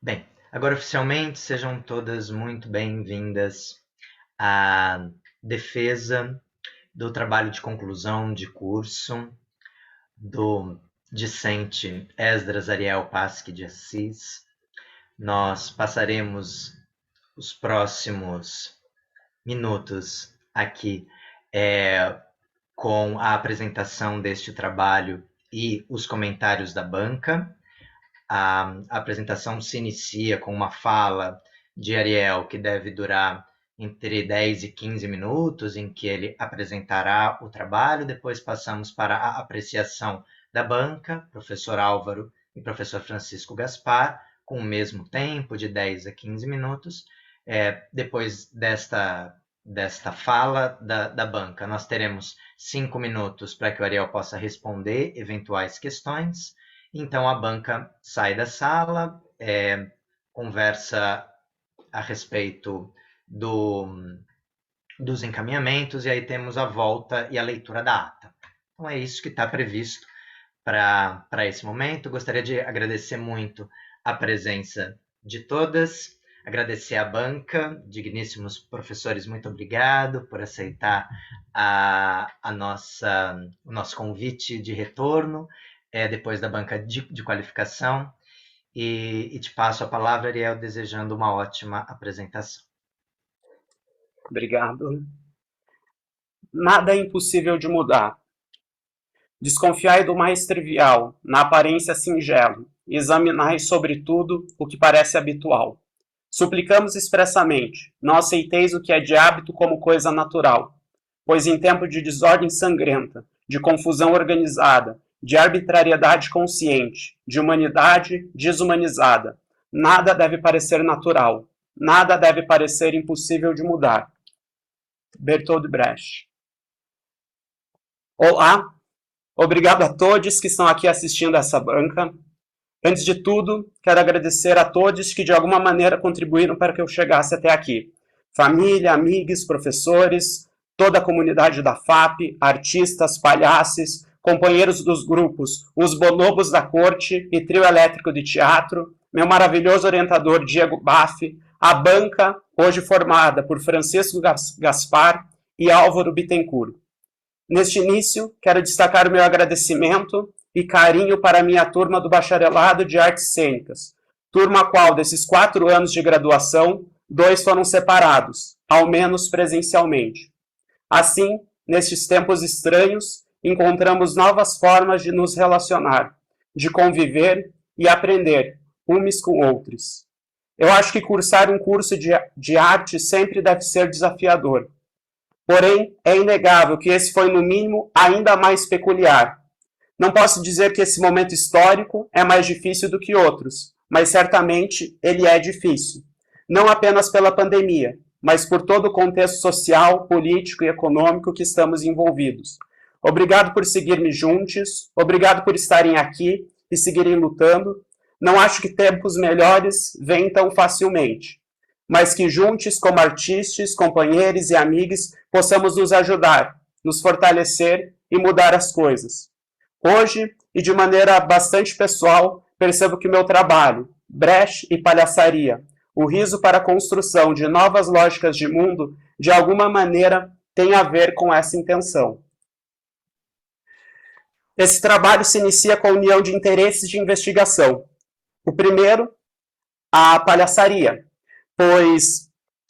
Bem, agora oficialmente sejam todas muito bem-vindas à defesa do trabalho de conclusão de curso do discente Esdras Ariel Pasque de Assis. Nós passaremos os próximos minutos aqui com a apresentação deste trabalho e os comentários da banca. A apresentação se inicia com uma fala de Ariel que deve durar entre 10 e 15 minutos, em que ele apresentará o trabalho. Depois passamos para a apreciação da banca, professor Álvaro e professor Francisco Gaspar, com o mesmo tempo, de 10 a 15 minutos. Depois desta fala da banca, nós teremos 5 minutos para que o Ariel possa responder eventuais questões. Então a banca sai da sala, conversa a respeito dos encaminhamentos, e aí temos a volta e a leitura da ata. Então é isso que está previsto para esse momento. Gostaria de agradecer muito a presença de todas, agradecer à banca, digníssimos professores, muito obrigado por aceitar o nosso convite de retorno, depois da banca de qualificação, e te passo a palavra, Ariel, desejando uma ótima apresentação. Obrigado. Nada é impossível de mudar. Desconfiai do mais trivial, na aparência singelo, e examinai, sobretudo, o que parece habitual. Suplicamos expressamente, não aceiteis o que é de hábito como coisa natural, pois em tempo de desordem sangrenta, de confusão organizada, de arbitrariedade consciente, de humanidade desumanizada, nada deve parecer natural, nada deve parecer impossível de mudar. Bertolt Brecht. Olá, obrigado a todos que estão aqui assistindo a essa banca. Antes de tudo, quero agradecer a todos que de alguma maneira contribuíram para que eu chegasse até aqui. Família, amigos, professores, toda a comunidade da FAP, artistas, palhaços, companheiros dos grupos Os Bonobos da Corte e Trio Elétrico de Teatro, meu maravilhoso orientador Diego Baff, a banca, hoje formada por Francisco Gaspar e Álvaro Bittencourt. Neste início, quero destacar o meu agradecimento e carinho para a minha turma do Bacharelado de Artes Cênicas, turma a qual, desses 4 anos de graduação, 2 foram separados, ao menos presencialmente. Assim, nestes tempos estranhos, encontramos novas formas de nos relacionar, de conviver e aprender uns com outros. Eu acho que cursar um curso de arte sempre deve ser desafiador. Porém, é inegável que esse foi, no mínimo, ainda mais peculiar. Não posso dizer que esse momento histórico é mais difícil do que outros, mas certamente ele é difícil. Não apenas pela pandemia, mas por todo o contexto social, político e econômico que estamos envolvidos. Obrigado por seguirmos juntos, obrigado por estarem aqui e seguirem lutando. Não acho que tempos melhores vêm tão facilmente, mas que juntos, como artistas, companheiros e amigos, possamos nos ajudar, nos fortalecer e mudar as coisas. Hoje, e de maneira bastante pessoal, percebo que meu trabalho, Brecht e Palhaçaria, o riso para a construção de novas lógicas de mundo, de alguma maneira tem a ver com essa intenção. Esse trabalho se inicia com a união de interesses de investigação. O primeiro, a palhaçaria, pois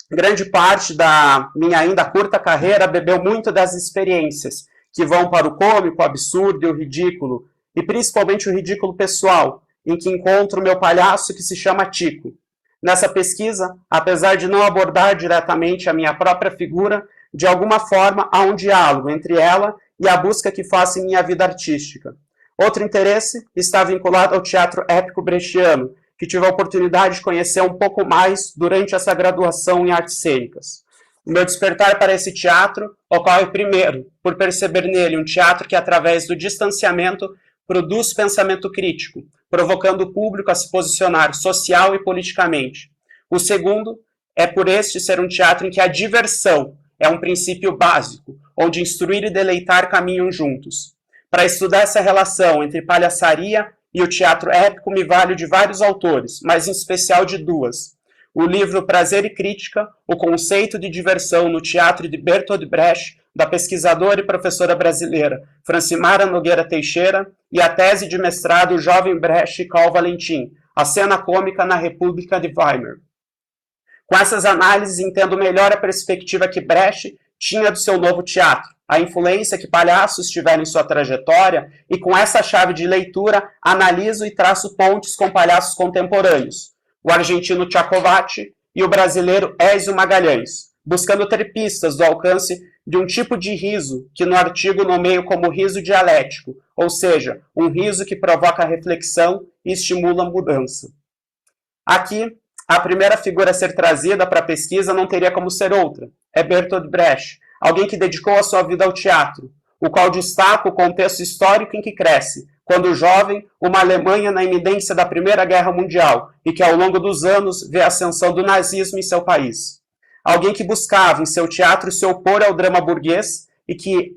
grande parte da minha ainda curta carreira bebeu muito das experiências que vão para o cômico, o absurdo e o ridículo, e principalmente o ridículo pessoal, em que encontro o meu palhaço que se chama Tico. Nessa pesquisa, apesar de não abordar diretamente a minha própria figura, de alguma forma há um diálogo entre ela e a busca que faço em minha vida artística. Outro interesse está vinculado ao teatro épico brechtiano, que tive a oportunidade de conhecer um pouco mais durante essa graduação em artes cênicas. O meu despertar para esse teatro ocorre primeiro por perceber nele um teatro que, através do distanciamento, produz pensamento crítico, provocando o público a se posicionar social e politicamente. O segundo é por este ser um teatro em que a diversão é um princípio básico, onde instruir e deleitar caminham juntos. Para estudar essa relação entre palhaçaria e o teatro épico me vale de vários autores, mas em especial de duas. O livro Prazer e Crítica, o conceito de diversão no teatro de Bertolt Brecht, da pesquisadora e professora brasileira Francimara Nogueira Teixeira, e a tese de mestrado Jovem Brecht e Carl Valentin, a cena cômica na República de Weimar. Com essas análises, entendo melhor a perspectiva que Brecht tinha do seu novo teatro, a influência que palhaços tiveram em sua trajetória, e com essa chave de leitura, analiso e traço pontes com palhaços contemporâneos, o argentino Tchaikovsky e o brasileiro Ézio Magalhães, buscando ter pistas do alcance de um tipo de riso que no artigo nomeio como riso dialético, ou seja, um riso que provoca reflexão e estimula mudança. Aqui, a primeira figura a ser trazida para a pesquisa não teria como ser outra. É Bertolt Brecht, alguém que dedicou a sua vida ao teatro, o qual destaca o contexto histórico em que cresce, quando jovem, uma Alemanha na iminência da Primeira Guerra Mundial e que ao longo dos anos vê a ascensão do nazismo em seu país. Alguém que buscava em seu teatro se opor ao drama burguês e que,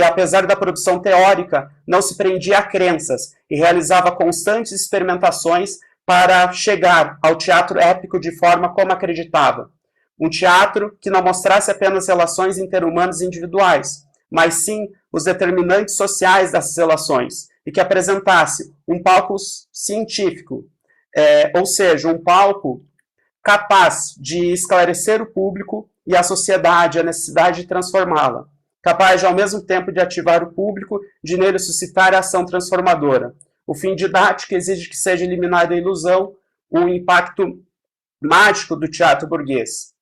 apesar da produção teórica, não se prendia a crenças e realizava constantes experimentações para chegar ao teatro épico de forma como acreditava. Um teatro que não mostrasse apenas relações interhumanas individuais, mas sim os determinantes sociais dessas relações, e que apresentasse um palco científico, ou seja, um palco capaz de esclarecer o público e a sociedade a necessidade de transformá-la, capaz de, ao mesmo tempo, de ativar o público, de nele suscitar a ação transformadora. O fim didático exige que seja eliminada a ilusão, o impacto mágico do teatro burguês.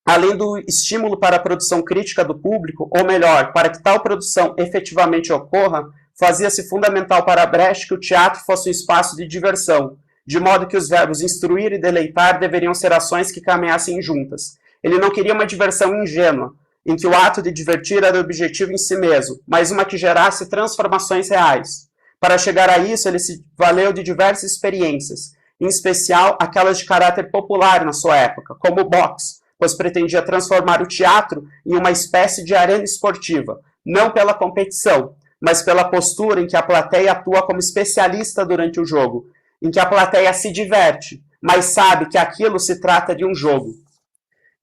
Além do estímulo para a produção crítica do público, ou melhor, para que tal produção efetivamente ocorra, fazia-se fundamental para Brecht que o teatro fosse um espaço de diversão, de modo que os verbos instruir e deleitar deveriam ser ações que caminhassem juntas. Ele não queria uma diversão ingênua, em que o ato de divertir era o objetivo em si mesmo, mas uma que gerasse transformações reais. Para chegar a isso, ele se valeu de diversas experiências, em especial aquelas de caráter popular na sua época, como o boxe, pois pretendia transformar o teatro em uma espécie de arena esportiva, não pela competição, mas pela postura em que a plateia atua como especialista durante o jogo, em que a plateia se diverte, mas sabe que aquilo se trata de um jogo.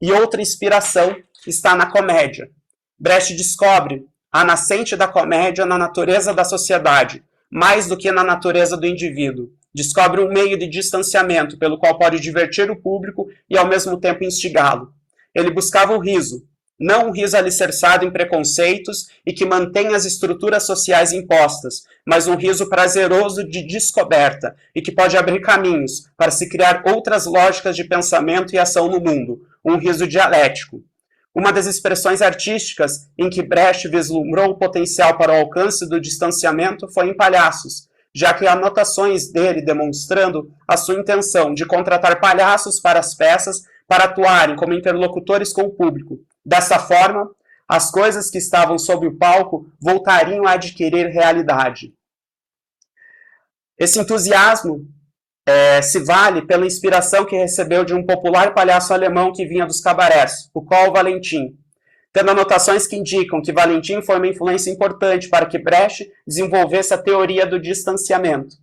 E outra inspiração está na comédia. Brecht descobre a nascente da comédia na natureza da sociedade, mais do que na natureza do indivíduo. Descobre um meio de distanciamento pelo qual pode divertir o público e ao mesmo tempo instigá-lo. Ele buscava o riso, não um riso alicerçado em preconceitos e que mantém as estruturas sociais impostas, mas um riso prazeroso de descoberta e que pode abrir caminhos para se criar outras lógicas de pensamento e ação no mundo, um riso dialético. Uma das expressões artísticas em que Brecht vislumbrou o potencial para o alcance do distanciamento foi em palhaços, já que há anotações dele demonstrando a sua intenção de contratar palhaços para as peças para atuarem como interlocutores com o público. Dessa forma, as coisas que estavam sob o palco voltariam a adquirir realidade. Esse entusiasmo se vale pela inspiração que recebeu de um popular palhaço alemão que vinha dos cabarés, o Carl Valentin, tendo anotações que indicam que Valentin foi uma influência importante para que Brecht desenvolvesse a teoria do distanciamento.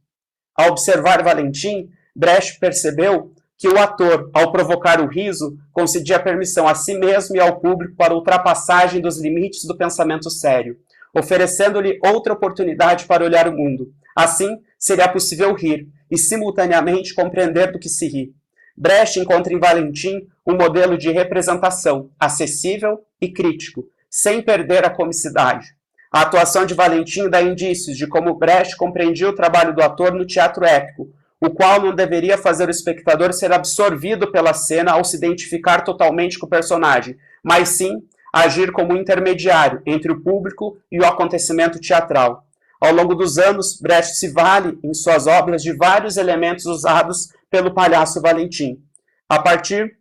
Ao observar Valentin, Brecht percebeu que o ator, ao provocar o riso, concedia permissão a si mesmo e ao público para a ultrapassagem dos limites do pensamento sério, oferecendo-lhe outra oportunidade para olhar o mundo. Assim, seria possível rir e, simultaneamente, compreender do que se ri. Brecht encontra em Valentin um modelo de representação acessível e crítico, sem perder a comicidade. A atuação de Valentin dá indícios de como Brecht compreendia o trabalho do ator no teatro épico, o qual não deveria fazer o espectador ser absorvido pela cena ao se identificar totalmente com o personagem, mas sim agir como um intermediário entre o público e o acontecimento teatral. Ao longo dos anos, Brecht se vale, em suas obras, de vários elementos usados pelo palhaço Valentin. A partir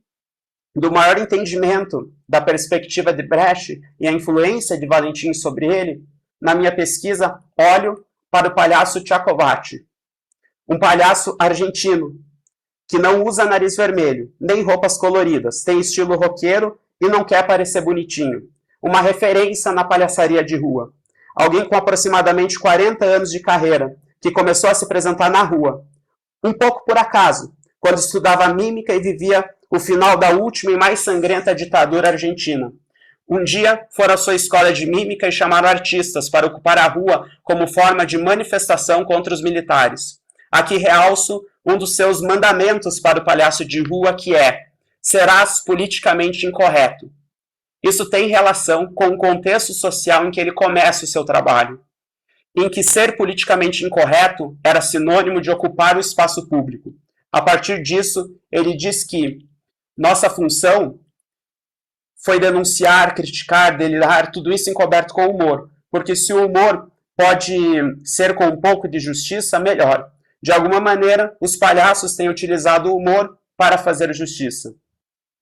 do maior entendimento da perspectiva de Brecht e a influência de Valentin sobre ele, na minha pesquisa, olho para o palhaço Tchaikovsky, um palhaço argentino que não usa nariz vermelho, nem roupas coloridas, tem estilo roqueiro e não quer parecer bonitinho. Uma referência na palhaçaria de rua. alguém com aproximadamente 40 anos de carreira, que começou a se apresentar na rua, um pouco por acaso, quando estudava mímica e vivia o final da última e mais sangrenta ditadura argentina. Um dia foram à sua escola de mímica e chamaram artistas para ocupar a rua como forma de manifestação contra os militares. Aqui realço um dos seus mandamentos para o palhaço de rua, que é: serás politicamente incorreto. Isso tem relação com o contexto social em que ele começa o seu trabalho, em que ser politicamente incorreto era sinônimo de ocupar o espaço público. A partir disso, ele diz que nossa função foi denunciar, criticar, delirar, tudo isso encoberto com humor, porque se o humor pode ser com um pouco de justiça, melhor. De alguma maneira, os palhaços têm utilizado o humor para fazer justiça.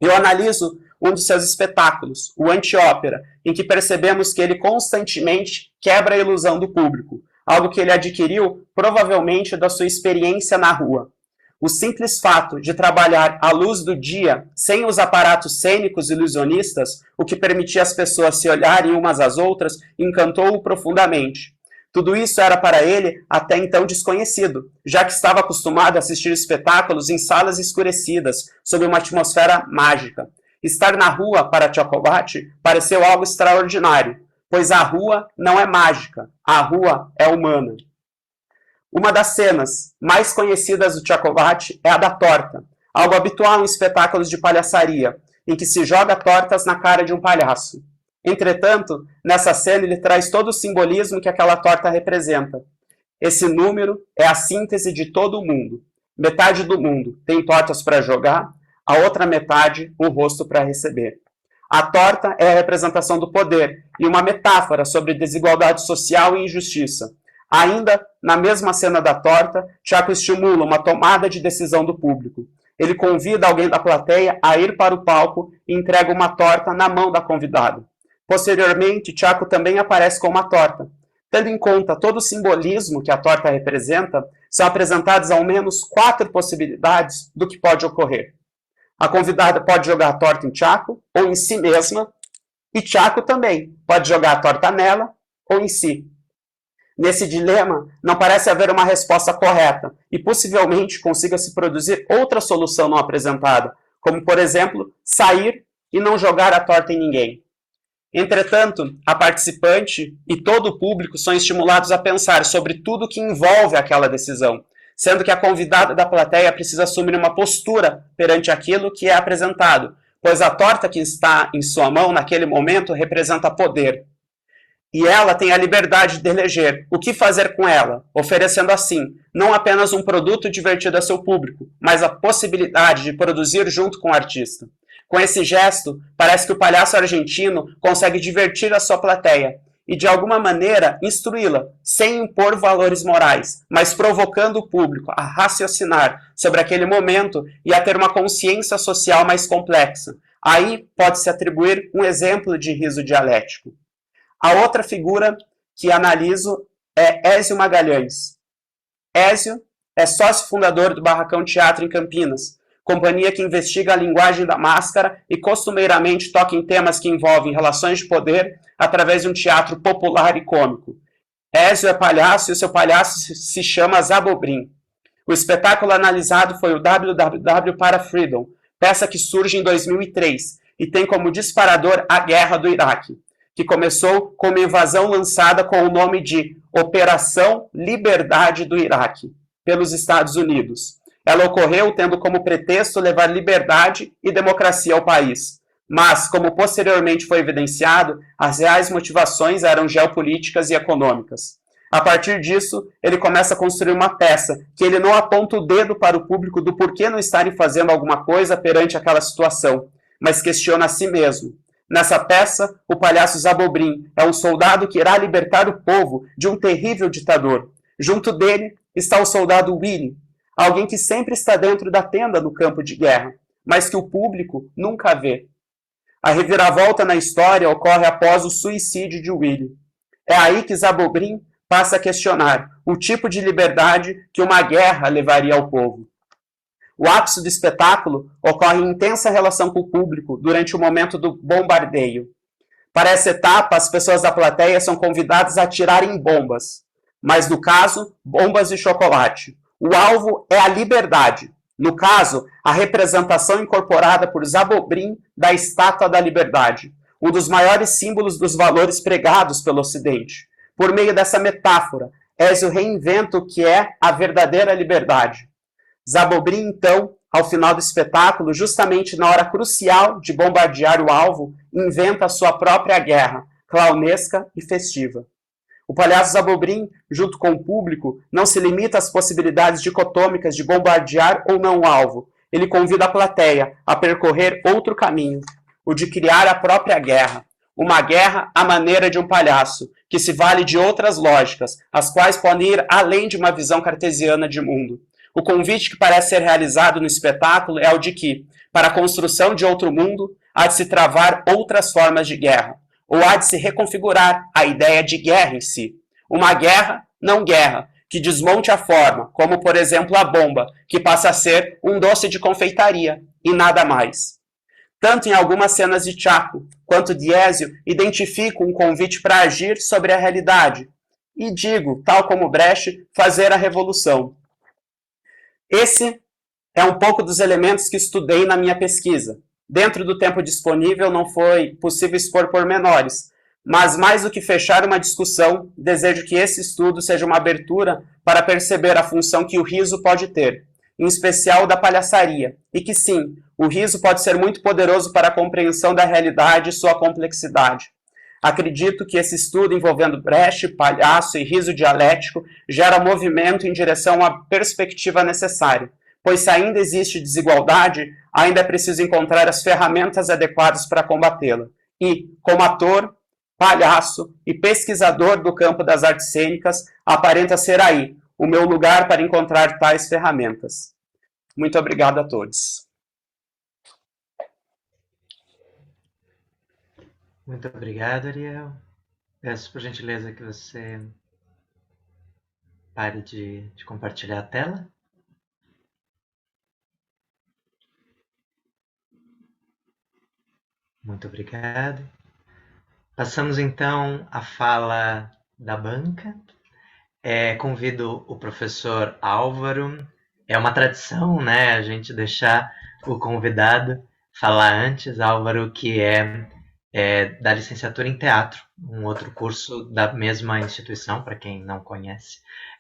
Eu analiso um dos seus espetáculos, o Antiópera, em que percebemos que ele constantemente quebra a ilusão do público, algo que ele adquiriu provavelmente da sua experiência na rua. O simples fato de trabalhar à luz do dia, sem os aparatos cênicos ilusionistas, o que permitia as pessoas se olharem umas às outras, encantou-o profundamente. Tudo isso era para ele até então desconhecido, já que estava acostumado a assistir espetáculos em salas escurecidas, sob uma atmosfera mágica. Estar na rua para Chacobat pareceu algo extraordinário, pois a rua não é mágica, a rua é humana. Uma das cenas mais conhecidas do Chacobat é a da torta, algo habitual em espetáculos de palhaçaria, em que se joga tortas na cara de um palhaço. Entretanto, nessa cena ele traz todo o simbolismo que aquela torta representa. Esse número é a síntese de todo o mundo. Metade do mundo tem tortas para jogar, a outra metade um rosto para receber. A torta é a representação do poder e uma metáfora sobre desigualdade social e injustiça. Ainda na mesma cena da torta, Chaco estimula uma tomada de decisão do público. Ele convida alguém da plateia a ir para o palco e entrega uma torta na mão da convidada. Posteriormente, Chaco também aparece com uma torta. Tendo em conta todo o simbolismo que a torta representa, são apresentadas ao menos 4 possibilidades do que pode ocorrer. A convidada pode jogar a torta em Chaco ou em si mesma, e Chaco também pode jogar a torta nela ou em si. Nesse dilema, não parece haver uma resposta correta e possivelmente consiga-se produzir outra solução não apresentada, como, por exemplo, sair e não jogar a torta em ninguém. Entretanto, a participante e todo o público são estimulados a pensar sobre tudo que envolve aquela decisão, sendo que a convidada da plateia precisa assumir uma postura perante aquilo que é apresentado, pois a torta que está em sua mão naquele momento representa poder. E ela tem a liberdade de eleger o que fazer com ela, oferecendo assim, não apenas um produto divertido a seu público, mas a possibilidade de produzir junto com o artista. Com esse gesto, parece que o palhaço argentino consegue divertir a sua plateia e, de alguma maneira, instruí-la, sem impor valores morais, mas provocando o público a raciocinar sobre aquele momento e a ter uma consciência social mais complexa. Aí pode-se atribuir um exemplo de riso dialético. A outra figura que analiso é Ézio Magalhães. Ézio é sócio fundador do Barracão Teatro em Campinas, companhia que investiga a linguagem da máscara e costumeiramente toca em temas que envolvem relações de poder através de um teatro popular e cômico. Ézio é palhaço e o seu palhaço se chama Zabobrim. O espetáculo analisado foi o WWW para Freedom, peça que surge em 2003 e tem como disparador a Guerra do Iraque, que começou com uma invasão lançada com o nome de Operação Liberdade do Iraque, pelos Estados Unidos. Ela ocorreu tendo como pretexto levar liberdade e democracia ao país. Mas, como posteriormente foi evidenciado, as reais motivações eram geopolíticas e econômicas. A partir disso, ele começa a construir uma peça que ele não aponta o dedo para o público do porquê não estarem fazendo alguma coisa perante aquela situação, mas questiona a si mesmo. Nessa peça, o palhaço Zabobrim é um soldado que irá libertar o povo de um terrível ditador. Junto dele está o soldado Willy, alguém que sempre está dentro da tenda no campo de guerra, mas que o público nunca vê. A reviravolta na história ocorre após o suicídio de Willy. É aí que Zabobrim passa a questionar o tipo de liberdade que uma guerra levaria ao povo. O ápice do espetáculo ocorre em intensa relação com o público durante o momento do bombardeio. Para essa etapa, as pessoas da plateia são convidadas a atirarem bombas, mas no caso, bombas de chocolate. O alvo é a liberdade. No caso, a representação incorporada por Zabobrim da Estátua da Liberdade, um dos maiores símbolos dos valores pregados pelo Ocidente. Por meio dessa metáfora, Ézio reinventa o que é a verdadeira liberdade. Zabobrim, então, ao final do espetáculo, justamente na hora crucial de bombardear o alvo, inventa a sua própria guerra, clownesca e festiva. O palhaço Zabobrim, junto com o público, não se limita às possibilidades dicotômicas de bombardear ou não o alvo. Ele convida a plateia a percorrer outro caminho, o de criar a própria guerra. Uma guerra à maneira de um palhaço, que se vale de outras lógicas, as quais podem ir além de uma visão cartesiana de mundo. O convite que parece ser realizado no espetáculo é o de que, para a construção de outro mundo, há de se travar outras formas de guerra, ou há de se reconfigurar a ideia de guerra em si. Uma guerra, não guerra, que desmonte a forma, como por exemplo a bomba, que passa a ser um doce de confeitaria, e nada mais. Tanto em algumas cenas de Chaco, quanto de Ézio, identifico um convite para agir sobre a realidade, e digo, tal como Brecht, fazer a revolução. Esse é um pouco dos elementos que estudei na minha pesquisa. Dentro do tempo disponível não foi possível expor pormenores, mas mais do que fechar uma discussão, desejo que esse estudo seja uma abertura para perceber a função que o riso pode ter, em especial da palhaçaria, e que sim, o riso pode ser muito poderoso para a compreensão da realidade e sua complexidade. Acredito que esse estudo envolvendo Brecht, palhaço e riso dialético gera movimento em direção a uma perspectiva necessária, pois se ainda existe desigualdade, ainda é preciso encontrar as ferramentas adequadas para combatê-la. E, como ator, palhaço e pesquisador do campo das artes cênicas, aparenta ser aí o meu lugar para encontrar tais ferramentas. Muito obrigado a todos. Muito obrigado, Ariel. Peço por gentileza que você pare de compartilhar a tela. Muito obrigado. Passamos então à fala da banca. Convido o professor Álvaro. É uma tradição, né, a gente deixar o convidado falar antes. Álvaro, que é da licenciatura em teatro, um outro curso da mesma instituição, para quem não conhece.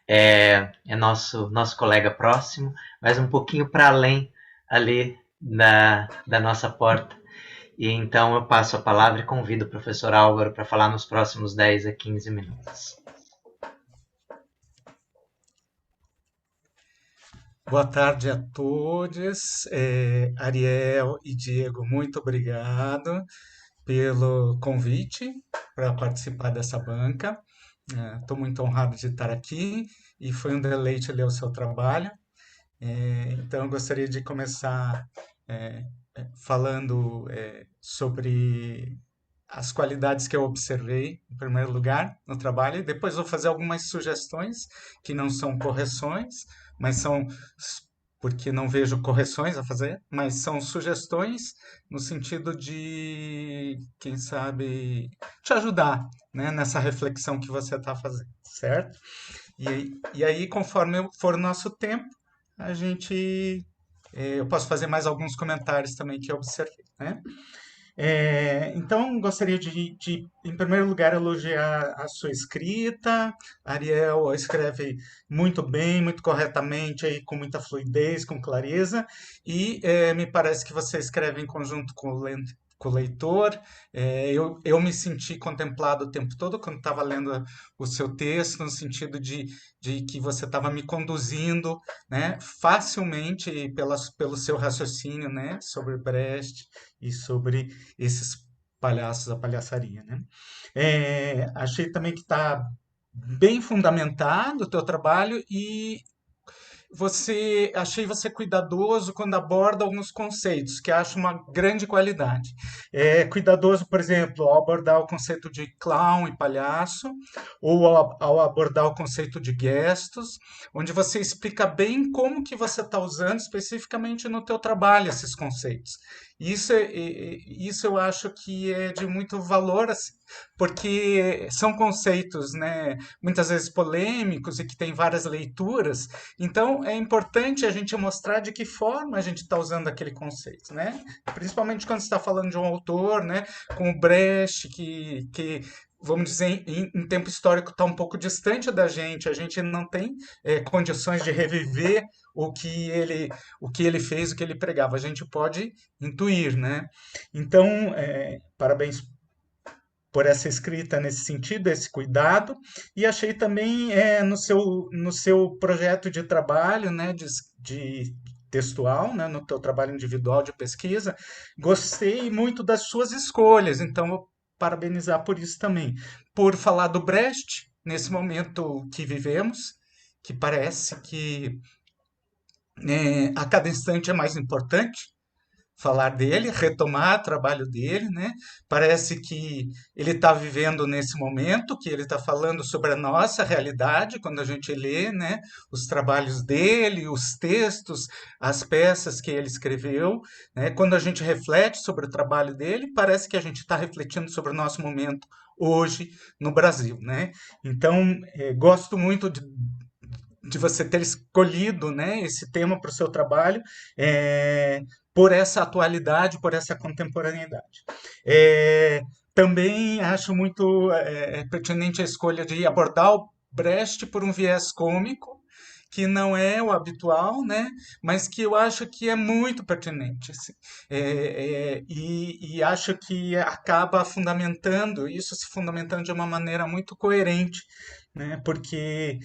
É nosso colega próximo, mas um pouquinho para além ali da nossa porta. E então eu passo a palavra e convido o professor Álvaro para falar nos próximos 10 a 15 minutos. Boa tarde a todos. Ariel e Diego, muito obrigado pelo convite para participar dessa banca. Estou muito honrado de estar aqui e foi um deleite ler o seu trabalho. Então, eu gostaria de começar falando sobre as qualidades que eu observei, em primeiro lugar, no trabalho, e depois vou fazer algumas sugestões que não são correções, mas são porque não vejo correções a fazer, mas são sugestões no sentido de, quem sabe, te ajudar, né, nessa reflexão que você está fazendo, certo? E aí, conforme for o nosso tempo, a gente, eu posso fazer mais alguns comentários também que eu observei, né? Então, gostaria em primeiro lugar, elogiar a sua escrita. Ariel escreve muito bem, muito corretamente, aí, com muita fluidez, com clareza, e me parece que você escreve em conjunto com o leitor. Eu me senti contemplado o tempo todo quando estava lendo o seu texto, no sentido de que você estava me conduzindo, né, facilmente pelo seu raciocínio, né, sobre Brecht e sobre esses palhaços, a palhaçaria, né? Achei também que está bem fundamentado o teu trabalho e achei você cuidadoso quando aborda alguns conceitos, que acho uma grande qualidade. Cuidadoso, por exemplo, ao abordar o conceito de clown e palhaço, ou ao abordar o conceito de gestos, onde você explica bem como que você está usando especificamente no teu trabalho esses conceitos. Isso eu acho que é de muito valor, assim, porque são conceitos, né, muitas vezes polêmicos e que tem várias leituras. Então, é importante a gente mostrar de que forma a gente está usando aquele conceito, né? Principalmente quando você está falando de um autor, né, como Brecht, que vamos dizer, em tempo histórico está um pouco distante da gente, a gente não tem condições de reviver o que ele, o que ele fez, o que ele pregava. A gente pode intuir, né? Então, parabéns por essa escrita nesse sentido, esse cuidado, e achei também no seu projeto de trabalho, né, de textual, né, no teu trabalho individual de pesquisa, gostei muito das suas escolhas, então vou parabenizar por isso também. Por falar do Brecht, nesse momento que vivemos, que parece que a cada instante é mais importante, falar dele, retomar o trabalho dele, né? Parece que ele está vivendo nesse momento, que ele está falando sobre a nossa realidade quando a gente lê, né? Os trabalhos dele, os textos, as peças que ele escreveu, né? Quando a gente reflete sobre o trabalho dele, parece que a gente está refletindo sobre o nosso momento hoje no Brasil, né? Então, gosto muito de você ter escolhido, né, esse tema para o seu trabalho, é, por essa atualidade, por essa contemporaneidade. Também acho muito pertinente a escolha de abordar o Brecht por um viés cômico, que não é o habitual, né? Mas que eu acho que é muito pertinente. Assim. E acho que acaba fundamentando, isso se fundamentando de uma maneira muito coerente, né? Porque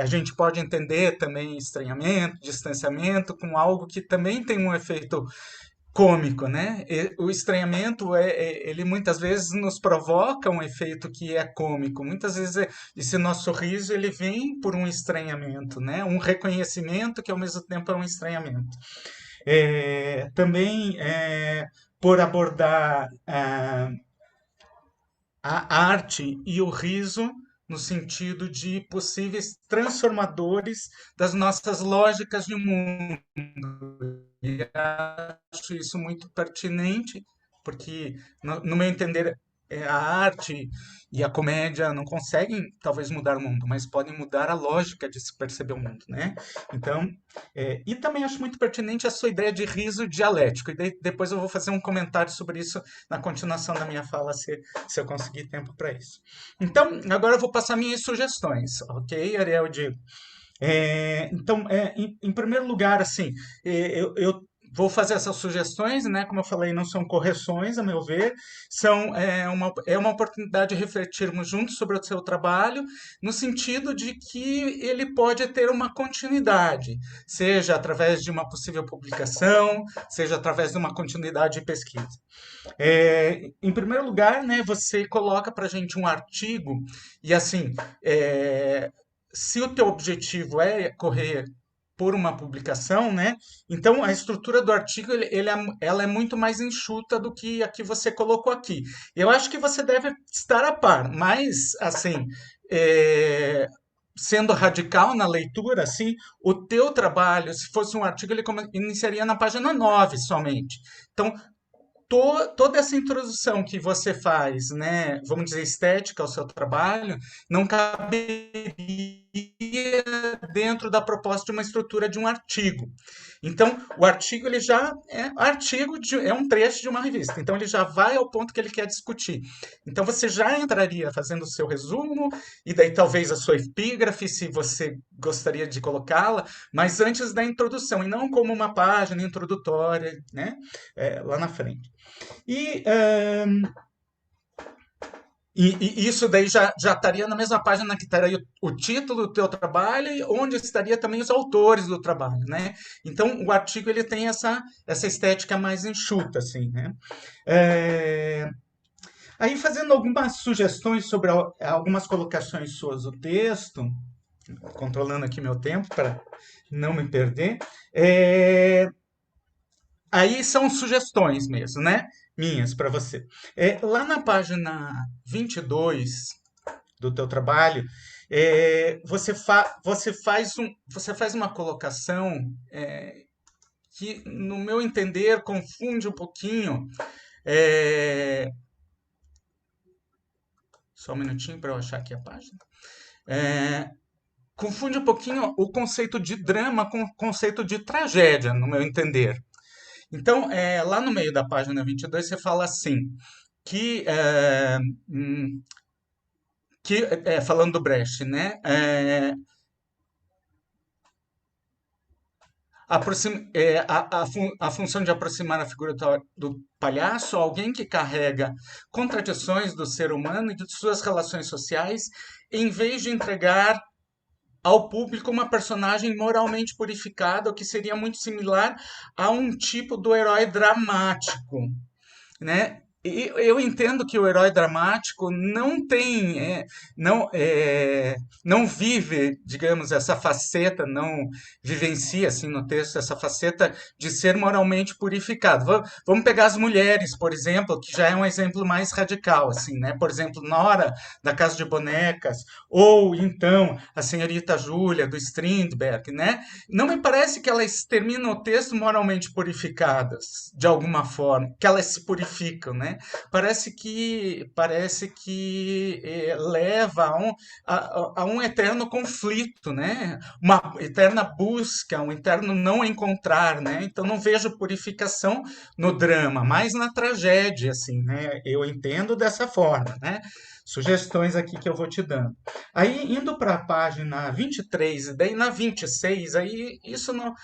a gente pode entender também estranhamento, distanciamento, com algo que também tem um efeito cômico, né? O estranhamento ele muitas vezes nos provoca um efeito que é cômico. Muitas vezes esse nosso riso ele vem por um estranhamento, né? Um reconhecimento que ao mesmo tempo é um estranhamento. Também por abordar a arte e o riso no sentido de possíveis transformadores das nossas lógicas de mundo. E acho isso muito pertinente, porque, no meu entender, a arte e a comédia não conseguem, talvez, mudar o mundo, mas podem mudar a lógica de se perceber o mundo, né? Então, e também acho muito pertinente a sua ideia de riso dialético, e depois eu vou fazer um comentário sobre isso na continuação da minha fala, se eu conseguir tempo para isso. Então, agora eu vou passar minhas sugestões, ok, Ariel e Diego? Então, em primeiro lugar, assim, eu vou fazer essas sugestões, né? Como eu falei, não são correções, a meu ver, é uma oportunidade de refletirmos juntos sobre o seu trabalho, no sentido de que ele pode ter uma continuidade, seja através de uma possível publicação, seja através de uma continuidade de pesquisa. Em primeiro lugar, né, você coloca para a gente um artigo, e assim, se o teu objetivo é correr por uma publicação, né? Então a estrutura do artigo ela é muito mais enxuta do que a que você colocou aqui. Eu acho que você deve estar a par, mas assim, é, sendo radical na leitura, assim, o teu trabalho, se fosse um artigo, ele iniciaria na página 9 somente. Então, toda essa introdução que você faz, né, vamos dizer, estética ao seu trabalho, não caberia dentro da proposta de uma estrutura de um artigo. Então, o artigo ele já é um trecho de uma revista. Então, ele já vai ao ponto que ele quer discutir. Então, você já entraria fazendo o seu resumo e daí talvez a sua epígrafe, se você gostaria de colocá-la, mas antes da introdução e não como uma página introdutória, né, lá na frente. E, e isso daí já estaria na mesma página que estaria o título do teu trabalho e onde estaria também os autores do trabalho, né? Então, o artigo ele tem essa estética mais enxuta, assim, né? Aí, fazendo algumas sugestões sobre algumas colocações suas do texto, controlando aqui meu tempo para não me perder, aí são sugestões mesmo, né? Minhas para você. Lá na página 22 do teu trabalho, você faz uma colocação que, no meu entender, confunde um pouquinho. é, Só um minutinho para eu achar aqui a página. É, Confunde um pouquinho o conceito de drama com o conceito de tragédia, no meu entender. Então, lá no meio da página 22, você fala assim, que, hum, falando do Brecht, né? A função de aproximar a figura do palhaço a alguém que carrega contradições do ser humano e de suas relações sociais, em vez de entregar ao público uma personagem moralmente purificada, o que seria muito similar a um tipo do herói dramático, né? E eu entendo que o herói dramático não tem, não vive, digamos, essa faceta, não vivencia, assim, no texto, essa faceta de ser moralmente purificado. Vamos pegar as mulheres, por exemplo, que já é um exemplo mais radical, assim, né? Por exemplo, Nora, da Casa de Bonecas, ou, então, a Senhorita Júlia, do Strindberg, né? Não me parece que elas terminam o texto moralmente purificadas, de alguma forma, que elas se purificam, né? Parece que leva a um eterno conflito, né? Uma eterna busca, um eterno não encontrar, né? Então não vejo purificação no drama, mas na tragédia, assim, né? Eu entendo dessa forma, né? Sugestões aqui que eu vou te dando. Aí, indo para a página 23 e daí na 26, aí isso não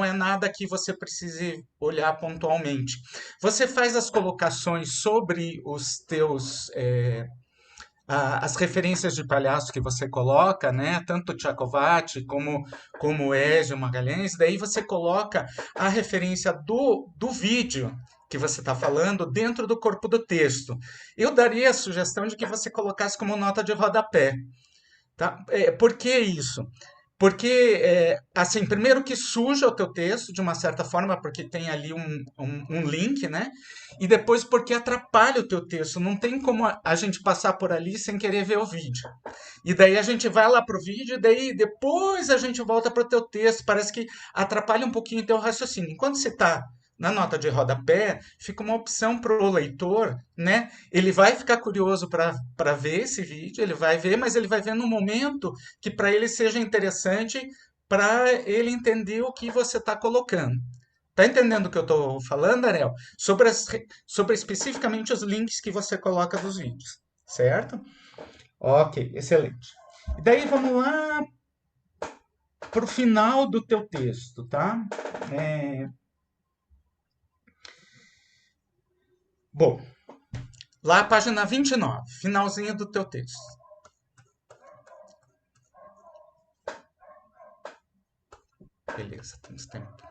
é nada que você precise olhar pontualmente. Você faz as colocações sobre os teus as referências de palhaço que você coloca, né? Tanto Tchakovati como Ezio Magalhães, daí você coloca a referência do vídeo que você está falando dentro do corpo do texto. Eu daria a sugestão de que você colocasse como nota de rodapé. Tá? Por que isso? Porque, assim, primeiro que suja o teu texto de uma certa forma, porque tem ali um link, né? E depois porque atrapalha o teu texto. Não tem como a gente passar por ali sem querer ver o vídeo. E daí a gente vai lá pro vídeo e daí depois a gente volta pro teu texto. Parece que atrapalha um pouquinho o teu raciocínio. Enquanto você está na nota de rodapé, fica uma opção para o leitor, né? Ele vai ficar curioso para ver esse vídeo, ele vai ver, mas ele vai ver no momento que para ele seja interessante, para ele entender o que você está colocando. Tá entendendo o que eu estou falando, Ariel? Sobre especificamente os links que você coloca dos vídeos, certo? Ok, excelente. E daí vamos lá para o final do teu texto, tá? Bom, lá a página 29, finalzinho do teu texto. Beleza, temos tempo.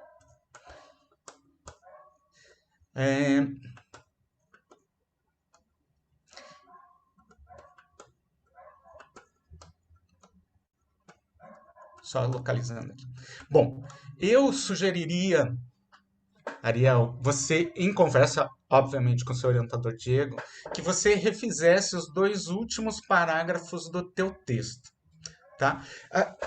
Só localizando aqui. Bom, eu sugeriria, Ariel, você, em conversa, obviamente, com seu orientador Diego, que você refizesse os 2 últimos parágrafos do teu texto. Tá?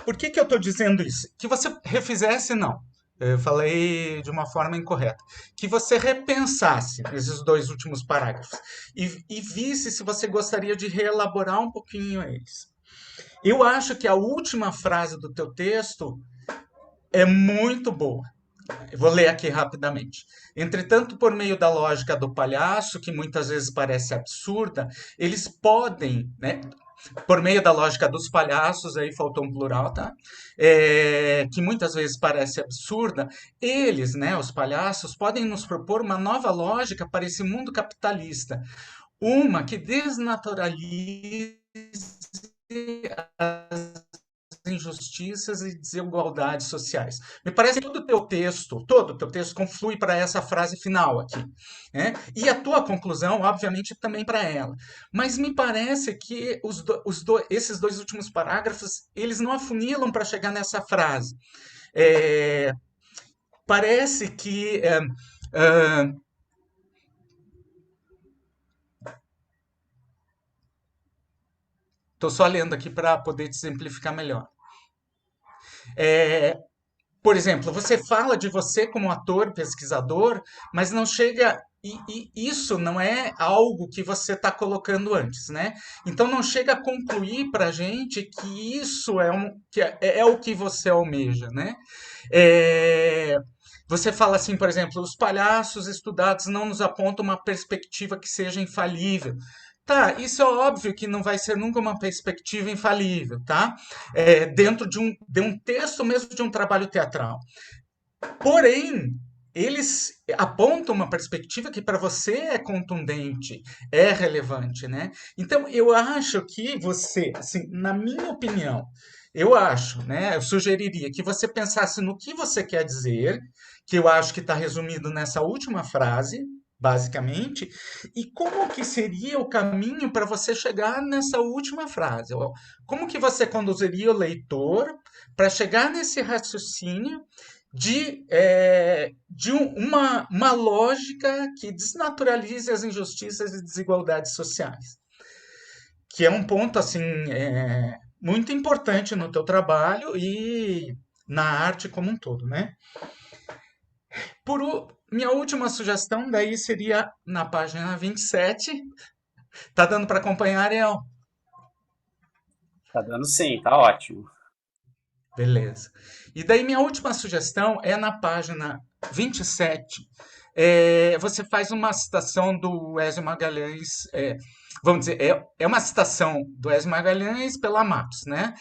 Por que eu estou dizendo isso? Que você refizesse, não. Eu falei de uma forma incorreta. Que você repensasse esses 2 últimos parágrafos e visse se você gostaria de reelaborar um pouquinho eles. Eu acho que a última frase do teu texto é muito boa. Eu vou ler aqui rapidamente. Entretanto, por meio da lógica do palhaço, que muitas vezes parece absurda, eles podem, né, por meio da lógica dos palhaços, aí faltou um plural, tá? Que muitas vezes parece absurda, eles, né, os palhaços, podem nos propor uma nova lógica para esse mundo capitalista. Uma que desnaturalize injustiças e desigualdades sociais. Me parece que todo o teu texto conflui para essa frase final aqui, né? E a tua conclusão, obviamente, também para ela. Mas me parece que esses 2 últimos parágrafos, eles não afunilam para chegar nessa frase. É, Parece que estou só lendo aqui para poder te simplificar melhor. por exemplo, você fala de você como ator, pesquisador, mas não chega. E isso não é algo que você está colocando antes, né? Então não chega a concluir para a gente que isso é o que você almeja, né? É, você fala assim, por exemplo, os palhaços estudados não nos apontam uma perspectiva que seja infalível. Tá, isso é óbvio que não vai ser nunca uma perspectiva infalível, tá? Dentro de um texto mesmo de um trabalho teatral. Porém, eles apontam uma perspectiva que para você é contundente, é relevante, né? Então, eu acho que você, assim, na minha opinião, eu acho, né? Eu sugeriria que você pensasse no que você quer dizer, que eu acho que está resumido nessa última frase, basicamente, e como que seria o caminho para você chegar nessa última frase? Como que você conduziria o leitor para chegar nesse raciocínio uma lógica que desnaturalize as injustiças e desigualdades sociais, que é um ponto assim muito importante no teu trabalho e na arte como um todo, né? Minha última sugestão daí seria na página 27. Tá dando para acompanhar, Ariel? Tá dando sim, tá ótimo. Beleza. E daí minha última sugestão é na página 27. Você faz uma citação do Ezio Magalhães, vamos dizer, é uma citação do Ezio Magalhães pela Matos, né?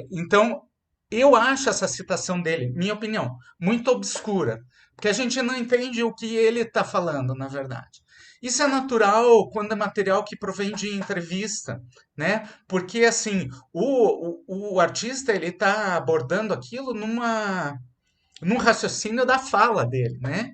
Então, eu acho essa citação dele, minha opinião, muito obscura, porque a gente não entende o que ele está falando, na verdade. Isso é natural quando é material que provém de entrevista, né? Porque, assim, o artista ele está abordando aquilo num raciocínio da fala dele, né?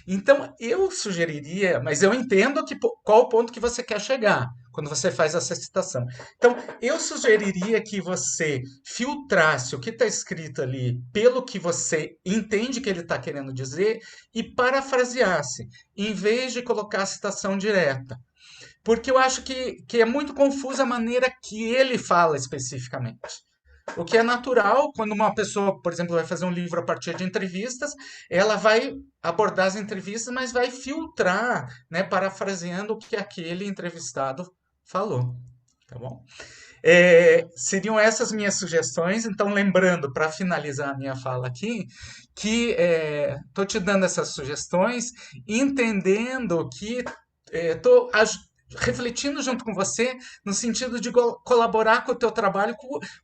Então eu sugeriria, mas eu entendo qual o ponto que você quer chegar quando você faz essa citação. Então eu sugeriria que você filtrasse o que está escrito ali pelo que você entende que ele está querendo dizer e parafraseasse, em vez de colocar a citação direta. Porque eu acho que é muito confusa a maneira que ele fala especificamente. O que é natural quando uma pessoa, por exemplo, vai fazer um livro a partir de entrevistas, ela vai abordar as entrevistas, mas vai filtrar, né, parafraseando o que aquele entrevistado falou. Tá bom? Seriam essas minhas sugestões. Então, lembrando, para finalizar a minha fala aqui, que estou te dando essas sugestões, entendendo que estou refletindo junto com você no sentido de colaborar com o teu trabalho,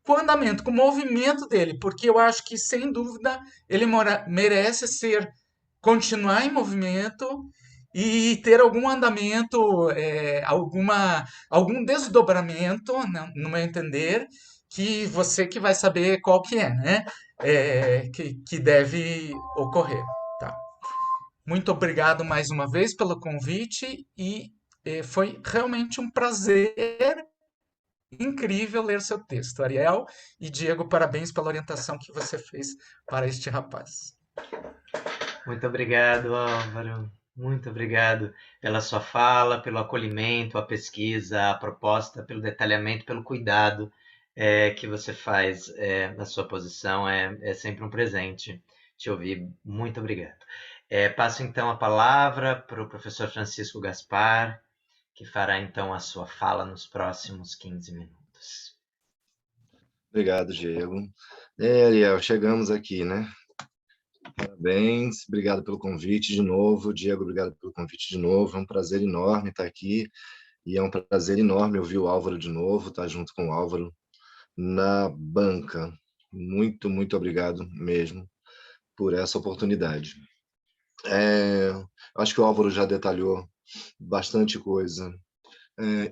com o andamento, com o movimento dele, porque eu acho que, sem dúvida, ele merece continuar em movimento e ter algum andamento, algum desdobramento, né, no meu entender, que você que vai saber qual que é, né? Que deve ocorrer. Tá? Muito obrigado mais uma vez pelo convite e foi realmente um prazer incrível ler seu texto. Ariel e Diego, parabéns pela orientação que você fez para este rapaz. Muito obrigado, Álvaro. Muito obrigado pela sua fala, pelo acolhimento, a pesquisa, a proposta, pelo detalhamento, pelo cuidado que você faz na sua posição. É sempre um presente te ouvir. Muito obrigado. Passo então a palavra para o professor Francisco Gaspar, que fará então a sua fala nos próximos 15 minutos. Obrigado, Diego. Ariel, chegamos aqui, né? Parabéns, obrigado pelo convite de novo. Diego, obrigado pelo convite de novo. É um prazer enorme estar aqui e é um prazer enorme ouvir o Álvaro de novo, estar junto com o Álvaro na banca. Muito, muito obrigado mesmo por essa oportunidade. Acho que o Álvaro já detalhou bastante coisa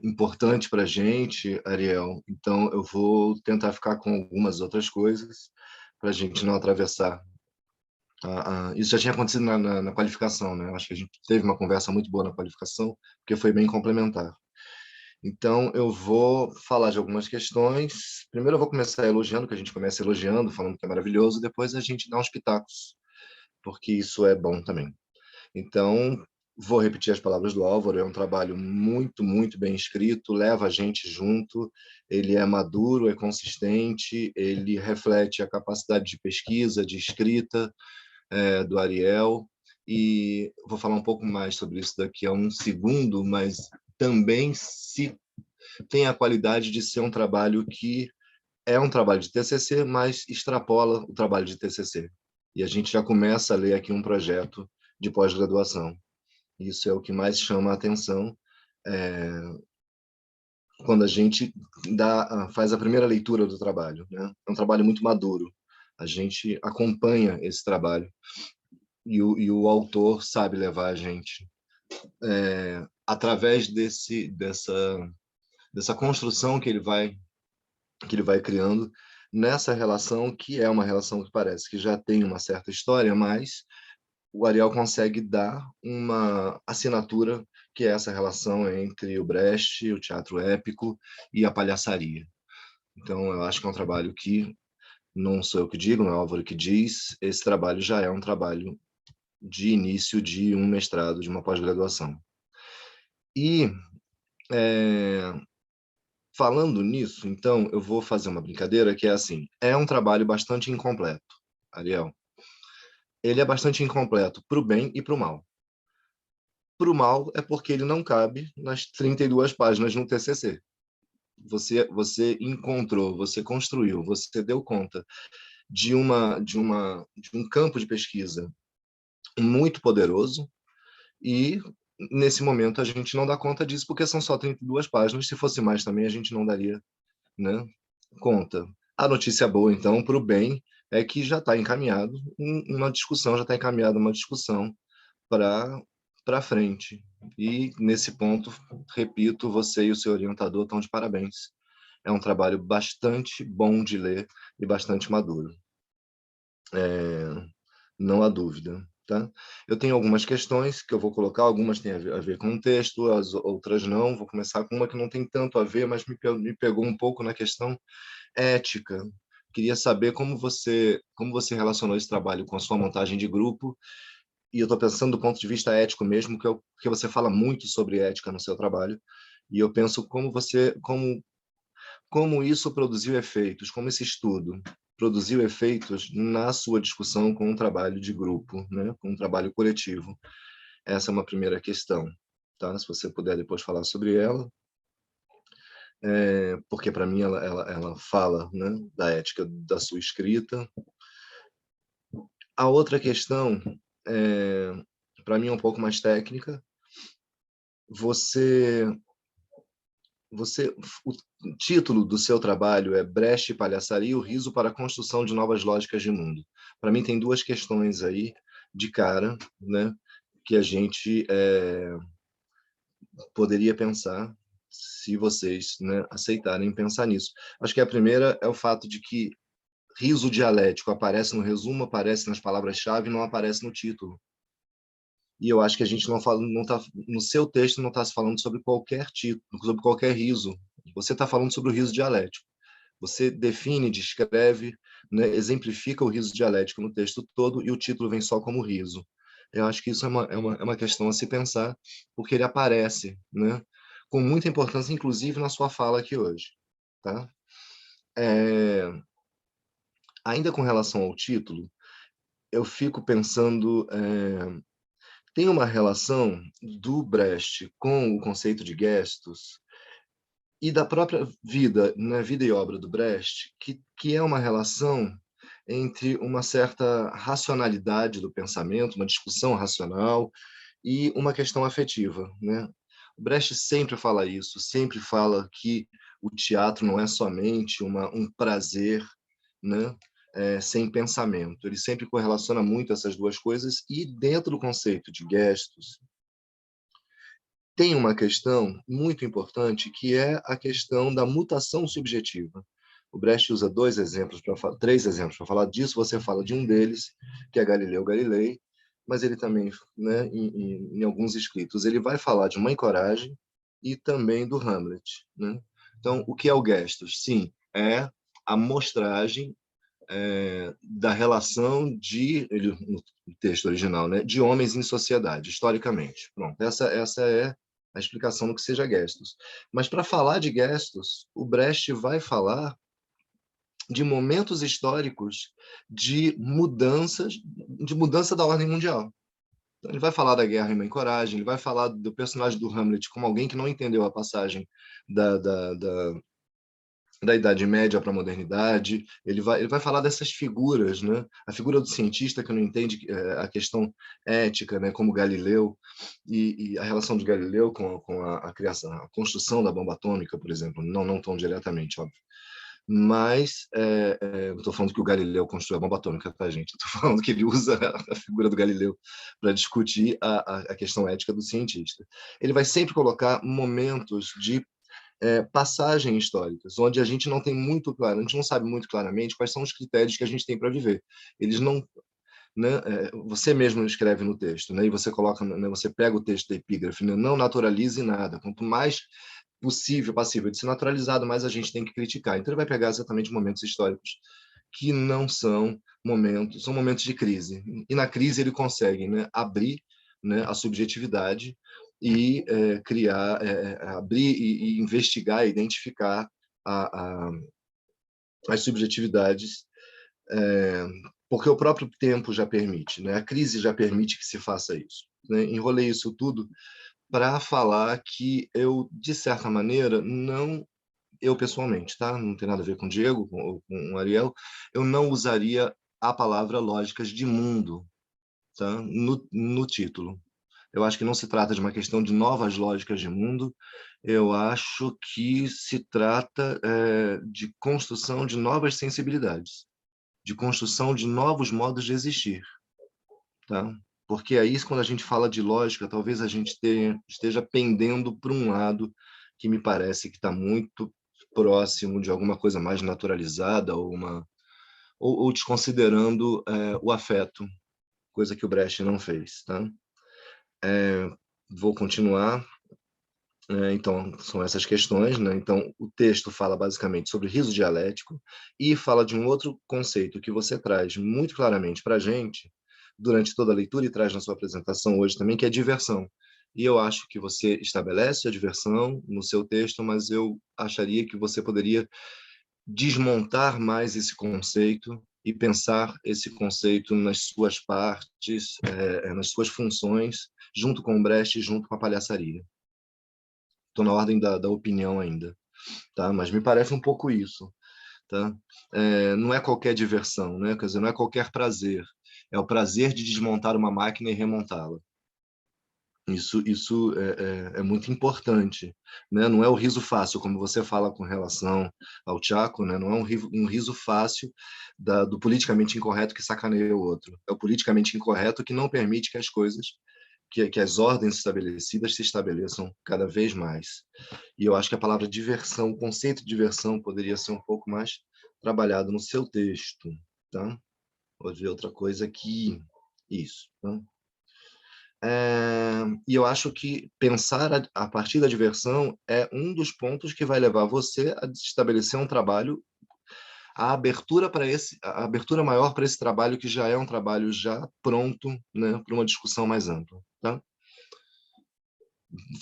importante para a gente, Ariel. Então, eu vou tentar ficar com algumas outras coisas para a gente não atravessar. Isso já tinha acontecido na qualificação, né? Acho que a gente teve uma conversa muito boa na qualificação, porque foi bem complementar. Então, eu vou falar de algumas questões. Primeiro, eu vou começar elogiando, que a gente começa elogiando, falando que é maravilhoso, depois a gente dá uns pitacos, porque isso é bom também. Então, Vou repetir as palavras do Álvaro, é um trabalho muito, muito bem escrito, leva a gente junto, ele é maduro, é consistente, ele reflete a capacidade de pesquisa, de escrita do Ariel, e vou falar um pouco mais sobre isso daqui a um segundo, mas também se tem a qualidade de ser um trabalho que é um trabalho de TCC, mas extrapola o trabalho de TCC. E a gente já começa a ler aqui um projeto de pós-graduação. Isso é o que mais chama a atenção quando a gente faz a primeira leitura do trabalho, né? É um trabalho muito maduro. A gente acompanha esse trabalho e o autor sabe levar a gente através dessa construção que ele vai criando nessa relação, que é uma relação que parece que já tem uma certa história, mas o Ariel consegue dar uma assinatura que é essa relação entre o Brecht, o teatro épico e a palhaçaria. Então, eu acho que é um trabalho que, não sou eu que digo, não é o Álvaro que diz, esse trabalho já é um trabalho de início de um mestrado, de uma pós-graduação. E, falando nisso, então, eu vou fazer uma brincadeira que é assim, é um trabalho bastante incompleto, Ariel. Ele é bastante incompleto para o bem e para o mal. Para o mal é porque ele não cabe nas 32 páginas no TCC. Você encontrou, você construiu, você deu conta de um campo de pesquisa muito poderoso e nesse momento a gente não dá conta disso porque são só 32 páginas. Se fosse mais também a gente não daria, né, conta. A notícia boa então para o bem é que já está encaminhado uma discussão, já está encaminhada uma discussão para frente. E nesse ponto, repito, você e o seu orientador estão de parabéns. É um trabalho bastante bom de ler e bastante maduro. Não há dúvida. Tá? Eu tenho algumas questões que eu vou colocar, algumas têm a ver com o texto, as outras não. Vou começar com uma que não tem tanto a ver, mas me pegou um pouco na questão ética. Queria saber como você relacionou esse trabalho com a sua montagem de grupo. E eu estou pensando do ponto de vista ético mesmo, porque você fala muito sobre ética no seu trabalho. E eu penso como isso produziu efeitos, como esse estudo produziu efeitos na sua discussão com um trabalho de grupo, né? Com um trabalho coletivo. Essa é uma primeira questão. Tá? Se você puder depois falar sobre ela, porque para mim ela fala, né, da ética da sua escrita. A outra questão, para mim, é um pouco mais técnica. O título do seu trabalho é Brecht e Palhaçaria, o riso para a construção de novas lógicas de mundo. Para mim tem duas questões aí de cara, né, que a gente poderia pensar se vocês, né, aceitarem pensar nisso. Acho que a primeira é o fato de que riso dialético aparece no resumo, aparece nas palavras-chave e não aparece no título. E eu acho que a gente não tá, no seu texto não está se falando sobre qualquer título, sobre qualquer riso. Você está falando sobre o riso dialético. Você define, descreve, né, exemplifica o riso dialético no texto todo e o título vem só como riso. Eu acho que isso é uma questão a se pensar, porque ele aparece, né, com muita importância, inclusive na sua fala aqui hoje. Tá? Ainda com relação ao título, eu fico pensando... tem uma relação do Brecht com o conceito de gestos e da própria vida, né, vida e obra do Brecht, que é uma relação entre uma certa racionalidade do pensamento, uma discussão racional e uma questão afetiva, né? O Brecht sempre fala isso, sempre fala que o teatro não é somente um prazer, né? Sem pensamento. Ele sempre correlaciona muito essas duas coisas e dentro do conceito de gestos tem uma questão muito importante que é a questão da mutação subjetiva. O Brecht usa três exemplos para falar disso. Você fala de um deles, que é Galileu Galilei, mas ele também, né, em alguns escritos, ele vai falar de Mãe Coragem e também do Hamlet. Né? Então, o que é o gestos? Sim, é a mostragem da relação no texto original, né, de homens em sociedade, historicamente. Pronto, essa é a explicação do que seja Gestos. Mas para falar de Gestos, o Brecht vai falar de momentos históricos de mudança da ordem mundial. Então, ele vai falar da guerra em Mãe Coragem, ele vai falar do personagem do Hamlet como alguém que não entendeu a passagem da Idade Média para a modernidade. Ele vai falar dessas figuras, né? A figura do cientista que não entende a questão ética, né? Como Galileu, e a relação de Galileu com a criação, a construção da bomba atômica, por exemplo, não tão diretamente, óbvio. Mas não estou falando que o Galileu construiu a bomba atômica, tá, gente? Estou falando que ele usa a figura do Galileu para discutir a questão ética do cientista. Ele vai sempre colocar momentos de passagens históricas, onde a gente não tem muito claro, a gente não sabe muito claramente quais são os critérios que a gente tem para viver. Eles não, né, você mesmo escreve no texto, né, e você coloca, né, você pega o texto da epígrafe, né, não naturalize nada. Quanto mais passível de ser naturalizado, mais a gente tem que criticar. Então ele vai pegar exatamente momentos históricos que não são momentos de crise. E na crise ele consegue, né, abrir, né, a subjetividade e abrir e investigar, identificar as subjetividades, porque o próprio tempo já permite, né? A crise já permite que se faça isso, né? Enrolei isso tudo para falar que eu, de certa maneira, eu pessoalmente, tá? Não tem nada a ver com o Diego, com o Ariel, eu não usaria a palavra lógicas de mundo, tá? No título. Eu acho que não se trata de uma questão de novas lógicas de mundo, eu acho que se trata de construção de novas sensibilidades, de construção de novos modos de existir, tá? Porque aí, quando a gente fala de lógica, talvez a gente esteja pendendo para um lado que me parece que está muito próximo de alguma coisa mais naturalizada, ou desconsiderando o afeto, coisa que o Brecht não fez, tá? Vou continuar. Então, são essas questões, né? Então, o texto fala basicamente sobre riso dialético e fala de um outro conceito que você traz muito claramente para a gente durante toda a leitura e traz na sua apresentação hoje também, que é diversão. E eu acho que você estabelece a diversão no seu texto, mas eu acharia que você poderia desmontar mais esse conceito e pensar esse conceito nas suas partes, nas suas funções, junto com o Brecht, junto com a palhaçaria. Estou na ordem da opinião ainda, tá? Mas me parece um pouco isso, tá? Não é qualquer diversão, né? Quer dizer, não é qualquer prazer. É o prazer de desmontar uma máquina e remontá-la. Isso é muito importante, né? Não é o riso fácil, como você fala com relação ao Chaco, né? Não é um riso fácil do politicamente incorreto que sacaneia o outro. É o politicamente incorreto que não permite que as coisas, que as ordens estabelecidas se estabeleçam cada vez mais. E eu acho que a palavra diversão, o conceito de diversão, poderia ser um pouco mais trabalhado no seu texto, tá? Vou ver outra coisa aqui. Isso, tá? E eu acho que pensar a partir da diversão é um dos pontos que vai levar você a estabelecer um trabalho, a abertura maior para esse trabalho, que já é um trabalho já pronto, né, para uma discussão mais ampla, tá?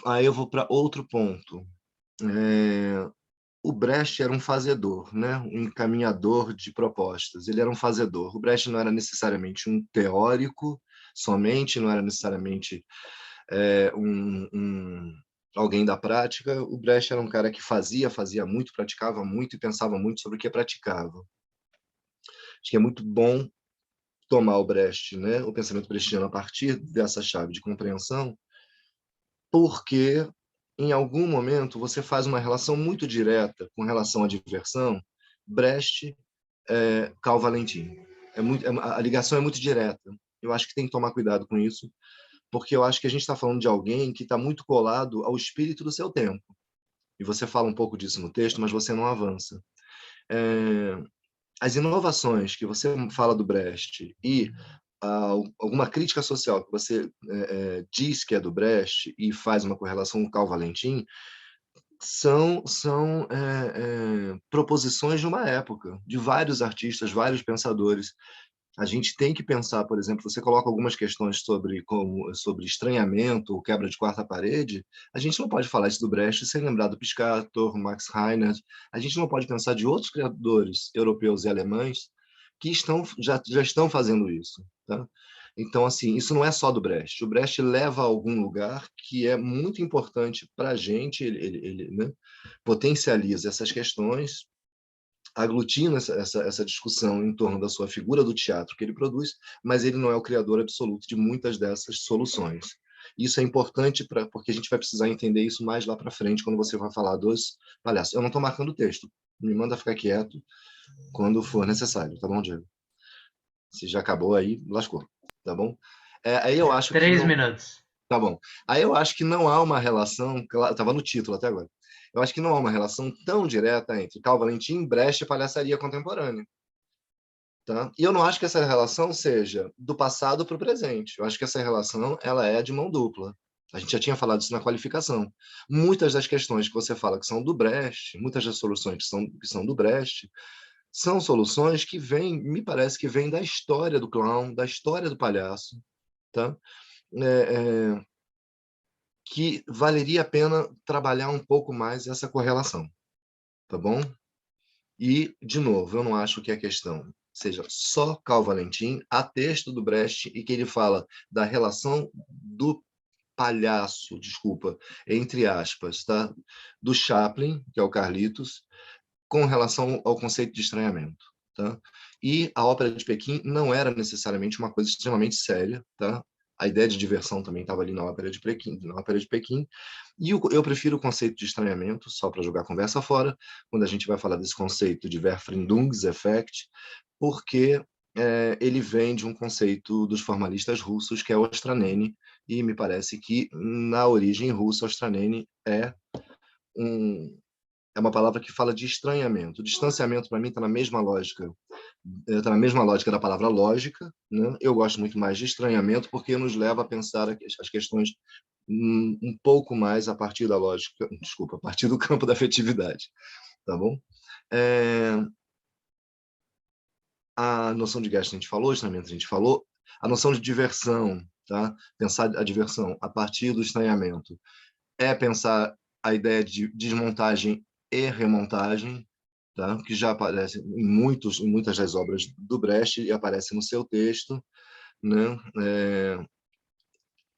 Aí eu vou para outro ponto. O Brecht era um fazedor, né? Um encaminhador de propostas. Ele era um fazedor. O Brecht não era necessariamente um teórico somente, não era necessariamente alguém da prática. O Brecht era um cara que fazia muito, praticava muito e pensava muito sobre o que praticava. Acho que é muito bom tomar o Brecht, né? O pensamento brechtiano a partir dessa chave de compreensão, porque em algum momento você faz uma relação muito direta com relação à diversão, Brecht, Cal Valentim. A ligação é muito direta. Eu acho que tem que tomar cuidado com isso, porque eu acho que a gente está falando de alguém que está muito colado ao espírito do seu tempo. E você fala um pouco disso no texto, mas você não avança. As inovações que você fala do Brecht e alguma crítica social que você diz que é do Brecht e faz uma correlação com o Cal Valentim, são proposições de uma época, de vários artistas, vários pensadores. A gente tem que pensar, por exemplo, você coloca algumas questões sobre estranhamento ou quebra de quarta parede, a gente não pode falar isso do Brecht sem lembrar do Piscator, Max Reinhardt, a gente não pode pensar de outros criadores europeus e alemães que já estão fazendo isso. Tá? Então, assim, isso não é só do Brecht. O Brecht leva a algum lugar que é muito importante para a gente, ele né, potencializa essas questões, aglutina essa discussão em torno da sua figura do teatro que ele produz, mas ele não é o criador absoluto de muitas dessas soluções. Isso é importante porque a gente vai precisar entender isso mais lá para frente, quando você vai falar dos palhaços. Eu não estou marcando o texto, me manda ficar quieto quando for necessário, tá bom, Diego? Se já acabou aí, lascou, tá bom? Aí eu acho que 3 minutos. Tá bom. Aí eu acho que não há uma relação, estava no título até agora. Eu acho que não há uma relação tão direta entre Cal Valentim, Brecht e palhaçaria contemporânea. Tá? E eu não acho que essa relação seja do passado para o presente. Eu acho que essa relação ela é de mão dupla. A gente já tinha falado isso na qualificação. Muitas das questões que você fala que são do Brecht, muitas das soluções que são do Brecht, são soluções que vêm, me parece que vêm da história do clown, da história do palhaço, tá? É, que valeria a pena trabalhar um pouco mais essa correlação, tá bom? E, de novo, eu não acho que a questão seja só Cal Valentim, há texto do Brecht e que ele fala da relação do palhaço, desculpa, entre aspas, tá? Do Chaplin, que é o Carlitos, com relação ao conceito de estranhamento. Tá? E a Ópera de Pequim não era necessariamente uma coisa extremamente séria. Tá? A ideia de diversão também estava ali na Ópera de Pequim. E eu prefiro o conceito de estranhamento, só para jogar a conversa fora, quando a gente vai falar desse conceito de Verfremdungseffekt, porque ele vem de um conceito dos formalistas russos, que é o Ostranene, e me parece que, na origem russa, Ostranene é uma palavra que fala de estranhamento. O distanciamento, para mim, está na mesma lógica. Está na mesma lógica da palavra lógica. Né? Eu gosto muito mais de estranhamento porque nos leva a pensar as questões um pouco mais a partir da lógica, desculpa, a partir do campo da afetividade. Tá bom? A noção de gasto a gente falou, estranhamento a gente falou, a noção de diversão, tá? Pensar a diversão a partir do estranhamento é pensar a ideia de desmontagem e remontagem, tá? Que já aparece em muitas das obras do Brecht e aparece no seu texto, né?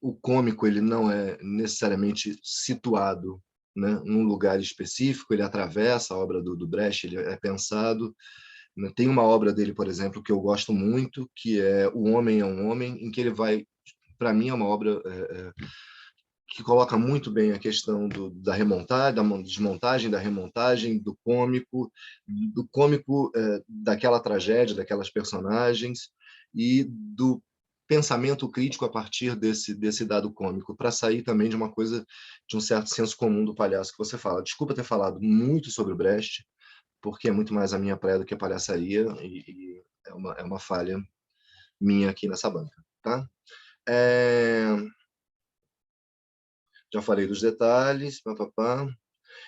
O cômico ele não é necessariamente situado, né, num lugar específico, ele atravessa a obra do Brecht, ele é pensado. Né? Tem uma obra dele, por exemplo, que eu gosto muito, que é O Homem é um Homem, em que ele vai, para mim é uma obra que coloca muito bem a questão da remontagem, da desmontagem, da remontagem, do cômico daquela tragédia, daquelas personagens, e do pensamento crítico a partir desse dado cômico, para sair também de uma coisa, de um certo senso comum do palhaço que você fala. Desculpa ter falado muito sobre o Brecht, porque é muito mais a minha praia do que a palhaçaria, e é uma falha minha aqui nessa banca. Tá? Já falei dos detalhes, papapá.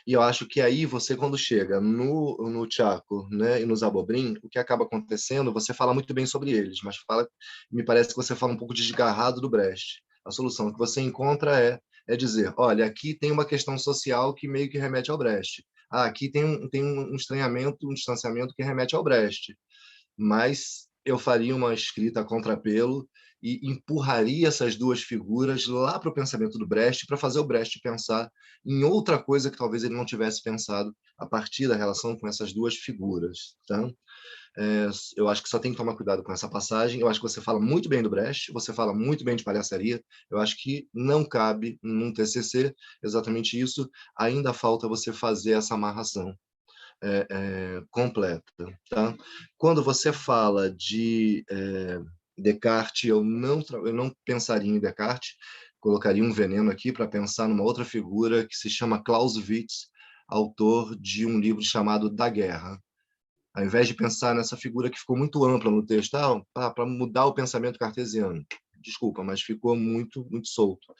E eu acho que aí você, quando chega no Chaco, né, e no Zabobrim, o que acaba acontecendo, você fala muito bem sobre eles, mas me parece que você fala um pouco desgarrado do Brecht. A solução que você encontra é dizer, olha, aqui tem uma questão social que meio que remete ao Brecht. Aqui tem um estranhamento, um distanciamento que remete ao Brecht. Mas eu faria uma escrita a contrapelo e empurraria essas duas figuras lá para o pensamento do Brecht, para fazer o Brecht pensar em outra coisa que talvez ele não tivesse pensado a partir da relação com essas duas figuras. Tá? Eu acho que só tem que tomar cuidado com essa passagem. Eu acho que você fala muito bem do Brecht, você fala muito bem de palhaçaria. Eu acho que não cabe num TCC exatamente isso. Ainda falta você fazer essa amarração completa. Tá? Quando você fala de Descartes, eu não pensaria em Descartes, colocaria um veneno aqui para pensar numa outra figura que se chama Clausewitz, autor de um livro chamado Da Guerra. Ao invés de pensar nessa figura que ficou muito ampla no texto, para mudar o pensamento cartesiano, desculpa, mas ficou muito, muito solto.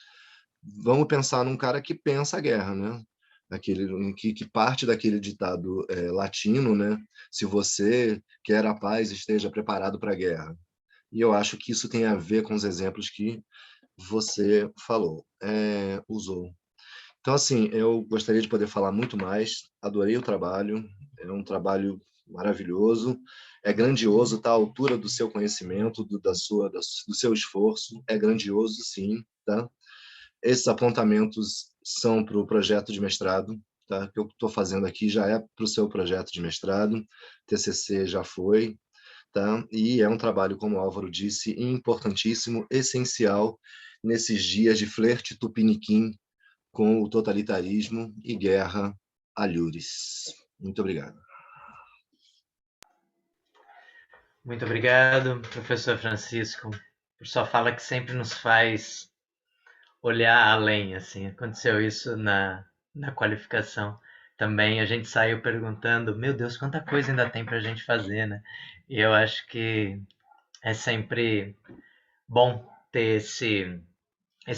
Vamos pensar num cara que pensa a guerra, né? que parte daquele ditado latino, né? Se você quer a paz, esteja preparado para a guerra. E eu acho que isso tem a ver com os exemplos que você falou, usou. Então, assim, eu gostaria de poder falar muito mais. Adorei o trabalho, é um trabalho maravilhoso, é grandioso, está à altura do seu conhecimento, do seu esforço, é grandioso, sim, tá? Esses apontamentos são para o projeto de mestrado, tá? Que eu estou fazendo aqui já é para o seu projeto de mestrado, TCC já foi, tá? E é um trabalho, como o Álvaro disse, importantíssimo, essencial nesses dias de flerte tupiniquim com o totalitarismo e guerra alhures. Muito obrigado. Muito obrigado, professor Francisco, por sua fala que sempre nos faz olhar além, assim. Aconteceu isso na qualificação. Também a gente saiu perguntando, meu Deus, quanta coisa ainda tem para a gente fazer, né? E eu acho que é sempre bom ter esse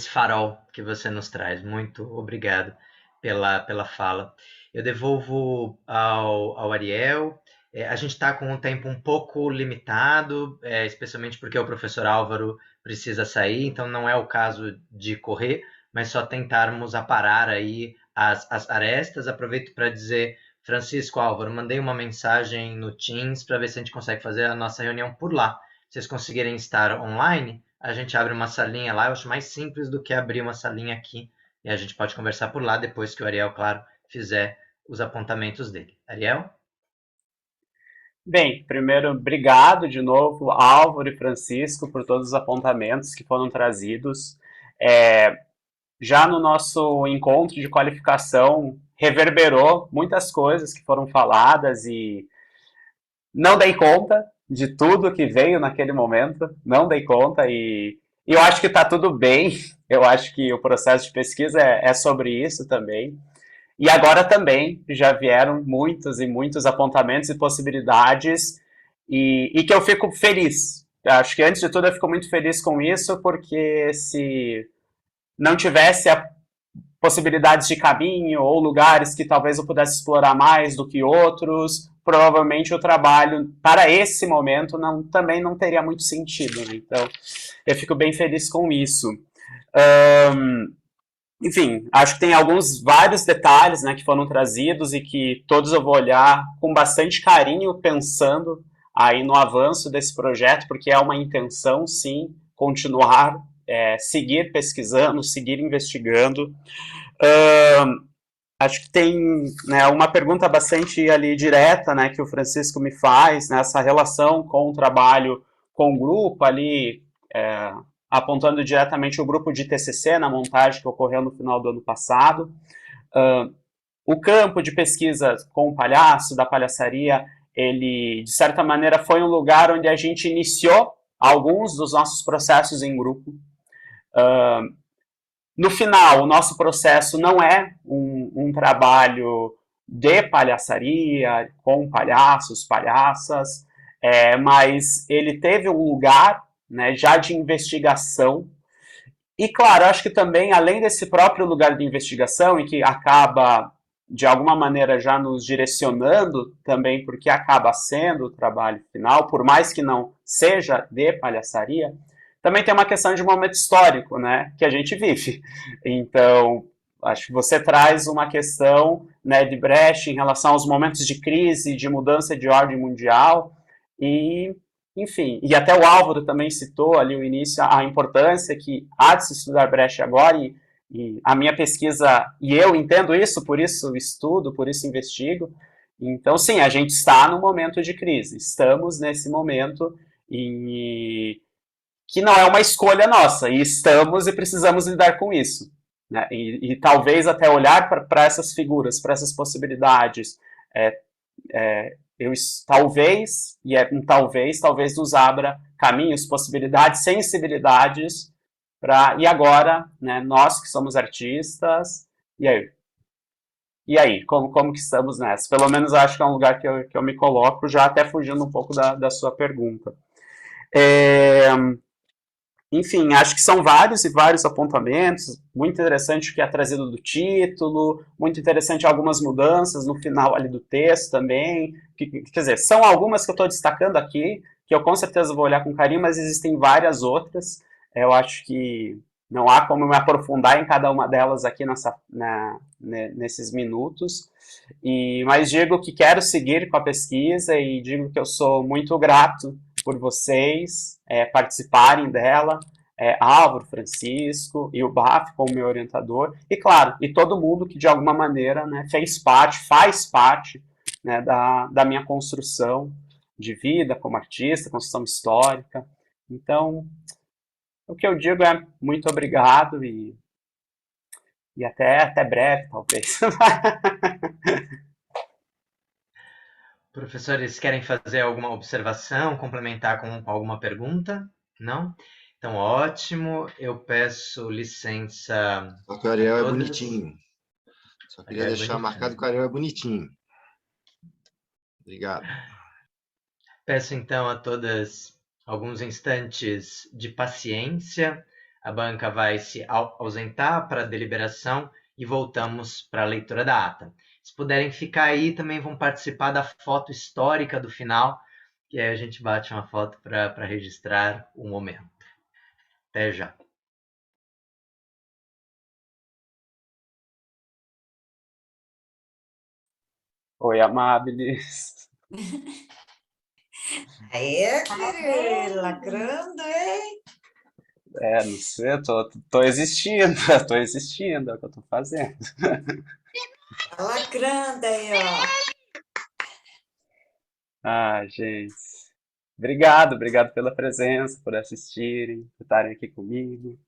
farol que você nos traz. Muito obrigado pela fala. Eu devolvo ao Ariel. A gente está com um tempo um pouco limitado, especialmente porque o professor Álvaro precisa sair, então não é o caso de correr, mas só tentarmos aparar aí as arestas. Aproveito para dizer, Francisco, Álvaro, mandei uma mensagem no Teams para ver se a gente consegue fazer a nossa reunião por lá. Se vocês conseguirem estar online, a gente abre uma salinha lá. Eu acho mais simples do que abrir uma salinha aqui, e a gente pode conversar por lá depois que o Ariel, claro, fizer os apontamentos dele. Ariel? Bem, primeiro, obrigado de novo, Álvaro e Francisco, por todos os apontamentos que foram trazidos. Já no nosso encontro de qualificação, reverberou muitas coisas que foram faladas e não dei conta de tudo que veio naquele momento, não dei conta e eu acho que está tudo bem, eu acho que o processo de pesquisa é sobre isso também. E agora também já vieram muitos e muitos apontamentos e possibilidades e que eu fico feliz. Acho que antes de tudo eu fico muito feliz com isso, porque se não tivesse possibilidades de caminho ou lugares que talvez eu pudesse explorar mais do que outros, provavelmente o trabalho para esse momento também não teria muito sentido, né? Então eu fico bem feliz com isso. Enfim, acho que tem vários detalhes, né, que foram trazidos e que todos eu vou olhar com bastante carinho, pensando aí no avanço desse projeto, porque é uma intenção, sim, continuar, seguir pesquisando, seguir investigando. Acho que tem, né, uma pergunta bastante ali direta, né, que o Francisco me faz, né, essa relação com o trabalho com o grupo ali, apontando diretamente o grupo de TCC na montagem que ocorreu no final do ano passado. O campo de pesquisa com o palhaço, da palhaçaria, ele, de certa maneira, foi um lugar onde a gente iniciou alguns dos nossos processos em grupo. No final, o nosso processo não é um trabalho de palhaçaria, com palhaços, palhaças, mas ele teve um lugar, né, já de investigação. E, claro, acho que também, além desse próprio lugar de investigação, e que acaba, de alguma maneira, já nos direcionando também, porque acaba sendo o trabalho final, por mais que não seja de palhaçaria, também tem uma questão de momento histórico, né, que a gente vive. Então, acho que você traz uma questão, né, de brecha em relação aos momentos de crise, de mudança de ordem mundial, e, enfim, e até o Álvaro também citou ali no início a importância que há de se estudar brecha agora, e a minha pesquisa, e eu entendo isso, por isso estudo, por isso investigo. Então, sim, a gente está num momento de crise, estamos nesse momento, e que não é uma escolha nossa, e estamos e precisamos lidar com isso. Né? E talvez até olhar para essas figuras, para essas possibilidades, talvez nos abra caminhos, possibilidades, sensibilidades, e agora, né, nós que somos artistas, e aí como que estamos nessa? Pelo menos acho que é um lugar que eu me coloco, já até fugindo um pouco da sua pergunta. Enfim, acho que são vários e vários apontamentos. Muito interessante o que é trazido do título, muito interessante algumas mudanças no final ali do texto também. Quer dizer, são algumas que eu estou destacando aqui, que eu com certeza vou olhar com carinho, mas existem várias outras. Eu acho que não há como me aprofundar em cada uma delas aqui nesses minutos. Mas digo que quero seguir com a pesquisa e digo que eu sou muito grato por vocês participarem dela, Álvaro, Francisco e o BAF como meu orientador, e claro, e todo mundo que de alguma maneira, né, faz parte, né, da minha construção de vida como artista, construção histórica. Então, o que eu digo é muito obrigado e até breve, talvez. Professores, querem fazer alguma observação, complementar com alguma pergunta? Não? Então, ótimo. Eu peço licença Só que o Ariel a é todas. bonitinho. Só queria Ariel é deixar bonitinho. marcado que o Ariel é bonitinho. Obrigado. Peço então a todas alguns instantes de paciência. A banca vai se ausentar para a deliberação e voltamos para a leitura da ata. Se puderem ficar aí, também vão participar da foto histórica do final, e aí a gente bate uma foto para registrar o momento. Até já. Oi, amables. Aê, querido, lacrando, hein? Não sei, eu tô existindo, é o que eu tô fazendo. Tá lacrando aí, ó. Ah, gente. Obrigado pela presença, por assistirem, por estarem aqui comigo.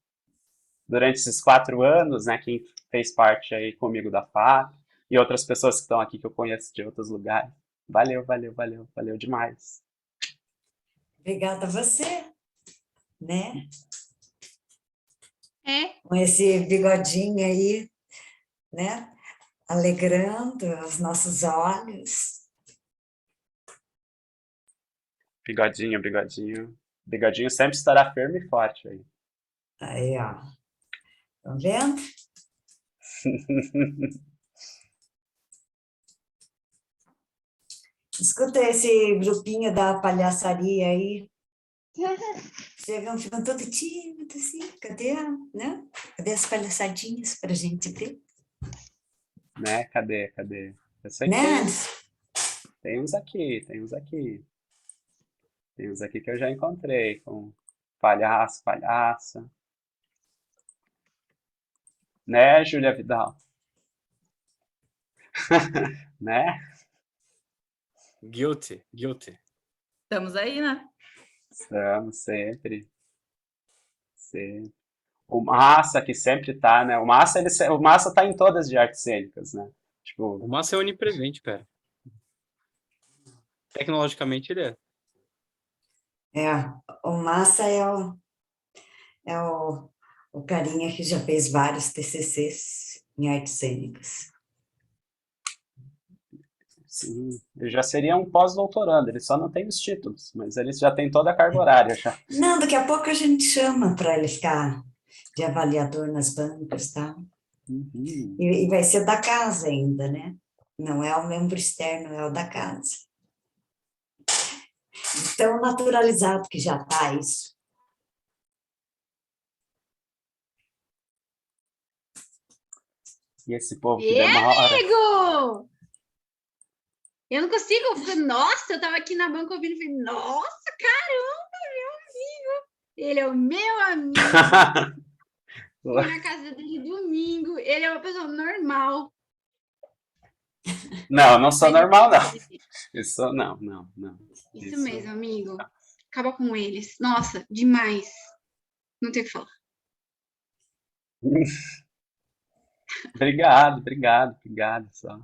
Durante esses 4 anos, né, quem fez parte aí comigo da FAP e outras pessoas que estão aqui que eu conheço de outros lugares. Valeu demais. Obrigada a você, né? É, Com esse bigodinho aí, né? Alegrando os nossos olhos. Bigodinho. Bigodinho sempre estará firme e forte aí. Aí, ó. Estão vendo? Escuta esse grupinho da palhaçaria aí. Chegam, ficam todo tímidos, assim. Cadê, né? Cadê as palhaçadinhas pra gente ver? Né? Cadê? Eu sei que Né? tem uns aqui. Tem uns aqui que eu já encontrei com palhaço, palhaça. Né, Júlia Vidal? Né? Guilty. estamos aí, né? Estamos sempre. O Massa, que sempre tá, né? O Massa tá em todas de artes cênicas, né? Tipo, O Massa é onipresente, cara. Tecnologicamente ele é. O Massa é o carinha que já fez vários TCCs em artes cênicas. sim, ele já seria um pós-doutorando, ele só não tem os títulos, mas ele já tem toda a carga horária já. Não, daqui a pouco a gente chama para ele ficar de avaliador nas bancas, tá? Uhum. E vai ser da casa ainda, né? Não é o membro externo, é o da casa. Tão naturalizado que já está isso. E esse povo que demora. Amigo! Eu não consigo, nossa, eu tava aqui na banca ouvindo e falei, nossa, caramba, meu amigo! Ele é o meu amigo. Fui na casa dele domingo. Ele é uma pessoa normal. Não sou normal, não. Isso não. Isso mesmo, amigo. Acaba com eles. Nossa, demais. Não tem o que falar. Obrigado só.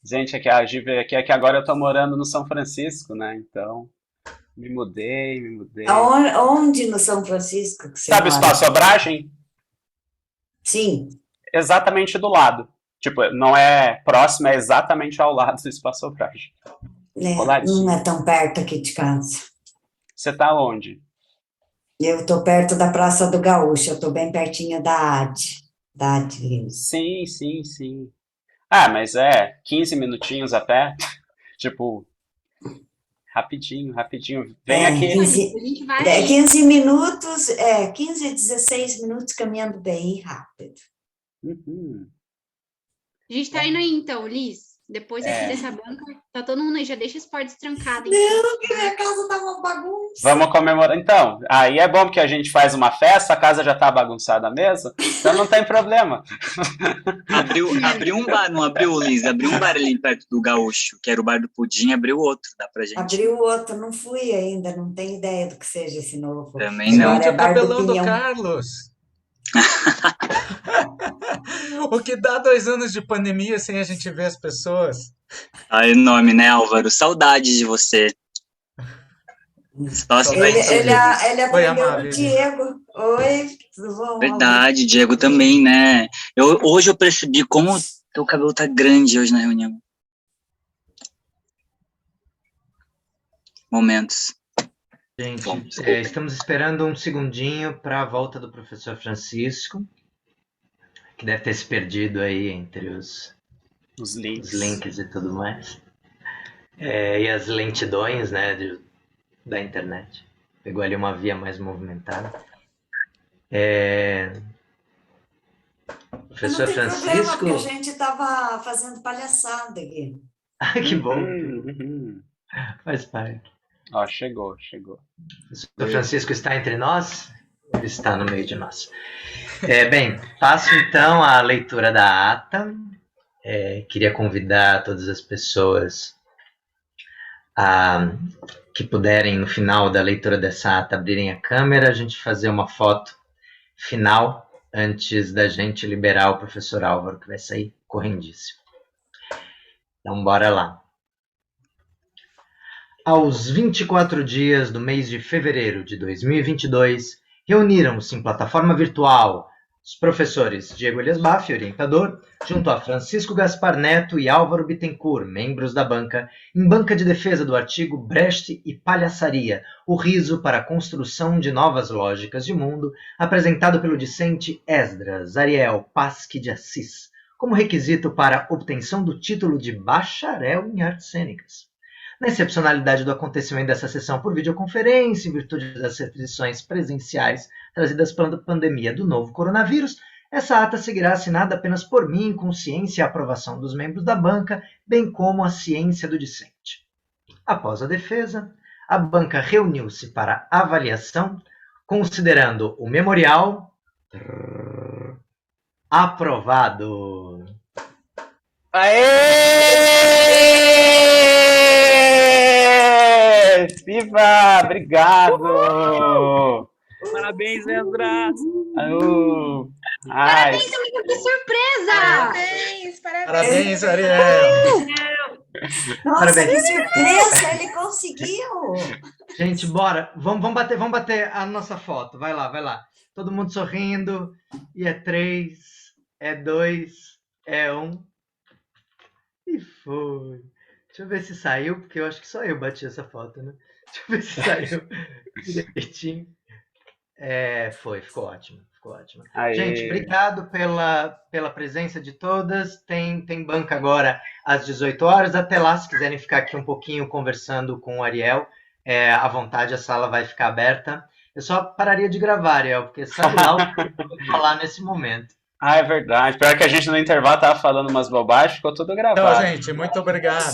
Gente, é que agora eu tô morando no São Francisco, né? Então, me mudei. Onde no São Francisco que você Sabe o mora? Espaço Abragem? Sim. Exatamente do lado. Tipo, não é próximo, é exatamente ao lado do Espaço Abragem. Não é tão perto aqui de casa. Você tá onde? Eu estou perto da Praça do Gaúcho, eu estou bem pertinho da AD. Da AD. Sim, sim, sim. Ah, mas é 15 minutinhos a pé. Tipo, rapidinho, rapidinho. Vem É, aqui. 15, A gente vai aí. 15 minutos, 15 a 16 minutos caminhando bem rápido. Uhum. A gente tá indo aí, então, Liz. Depois aqui É. dessa banca, tá todo mundo aí. Já deixa as portas trancadas, então. Não, que minha casa tá uma bagunça. Vamos comemorar. Então, aí é bom porque a gente faz uma festa, a casa já tá bagunçada mesmo, então não tem problema. Abriu um bar, não abriu, Liz? Abriu um bar ali perto do Gaúcho, que era o bar do Pudim, abriu outro, dá pra gente. Abriu outro, não fui ainda, não tenho ideia do que seja esse novo. Também não. Gente, Agora é o Bar do cabelão do Pinhão. Carlos. O que dá 2 anos de pandemia sem a gente ver as pessoas? Tá enorme, né, Álvaro? Saudades de você. Só assim vai Ele ser. aprendeu com amável. o Diego. Oi, tudo bom? Verdade, Diego também, né? Hoje eu percebi como teu cabelo tá grande hoje na reunião. Momentos. Gente, estamos esperando um segundinho para a volta do professor Francisco, que deve ter se perdido aí entre os links e tudo mais. E as lentidões, né, da internet. Pegou ali uma via mais movimentada. Professor Não tem Francisco. problema, porque a gente estava fazendo palhaçada aqui. Ah, que bom. Uhum. Faz parte. Ó, chegou. O professor Francisco está entre nós? Ele está no meio de nós. Bem, passo então a leitura da ata. Queria convidar todas as pessoas que puderem, no final da leitura dessa ata, abrirem a câmera, a gente fazer uma foto final antes da gente liberar o professor Álvaro, que vai sair correndíssimo. Então, bora lá. Aos 24 dias do mês de fevereiro de 2022, reuniram-se em plataforma virtual os professores Diego Elias Baffi, orientador, junto a Francisco Gaspar Neto e Álvaro Bittencourt, membros da banca, em banca de defesa do artigo Brecht e Palhaçaria, o riso para a construção de novas lógicas de mundo, apresentado pelo discente Esdras Ariel Pasque de Assis, como requisito para obtenção do título de bacharel em artes cênicas. Na excepcionalidade do acontecimento dessa sessão por videoconferência, em virtude das restrições presenciais trazidas pela pandemia do novo coronavírus, essa ata seguirá assinada apenas por mim, com ciência e aprovação dos membros da banca, bem como a ciência do discente. Após a defesa, a banca reuniu-se para avaliação, considerando o memorial aprovado. Aê! Viva! Obrigado! Parabéns, Esdras! Ai, Parabéns, amiga, que surpresa! Parabéns, Ariel. Nossa, Parabéns. que surpresa, ele conseguiu! Gente, bora. Vamos bater a nossa foto. Vai lá. Todo mundo sorrindo. E 3, 2, 1. E foi. Deixa eu ver se saiu, porque eu acho que só eu bati essa foto, né? Deixa eu ver se saiu direitinho. Ficou ótimo. Aê. Gente, obrigado pela presença de todas. Tem banca agora às 18 horas. Até lá, se quiserem ficar aqui um pouquinho conversando com o Ariel, à vontade, a sala vai ficar aberta. Eu só pararia de gravar, Ariel, porque sabe lá o que eu vou falar nesse momento. É verdade. Pior que a gente no intervalo tava falando umas bobagens, ficou tudo gravado. Então, gente, muito obrigado.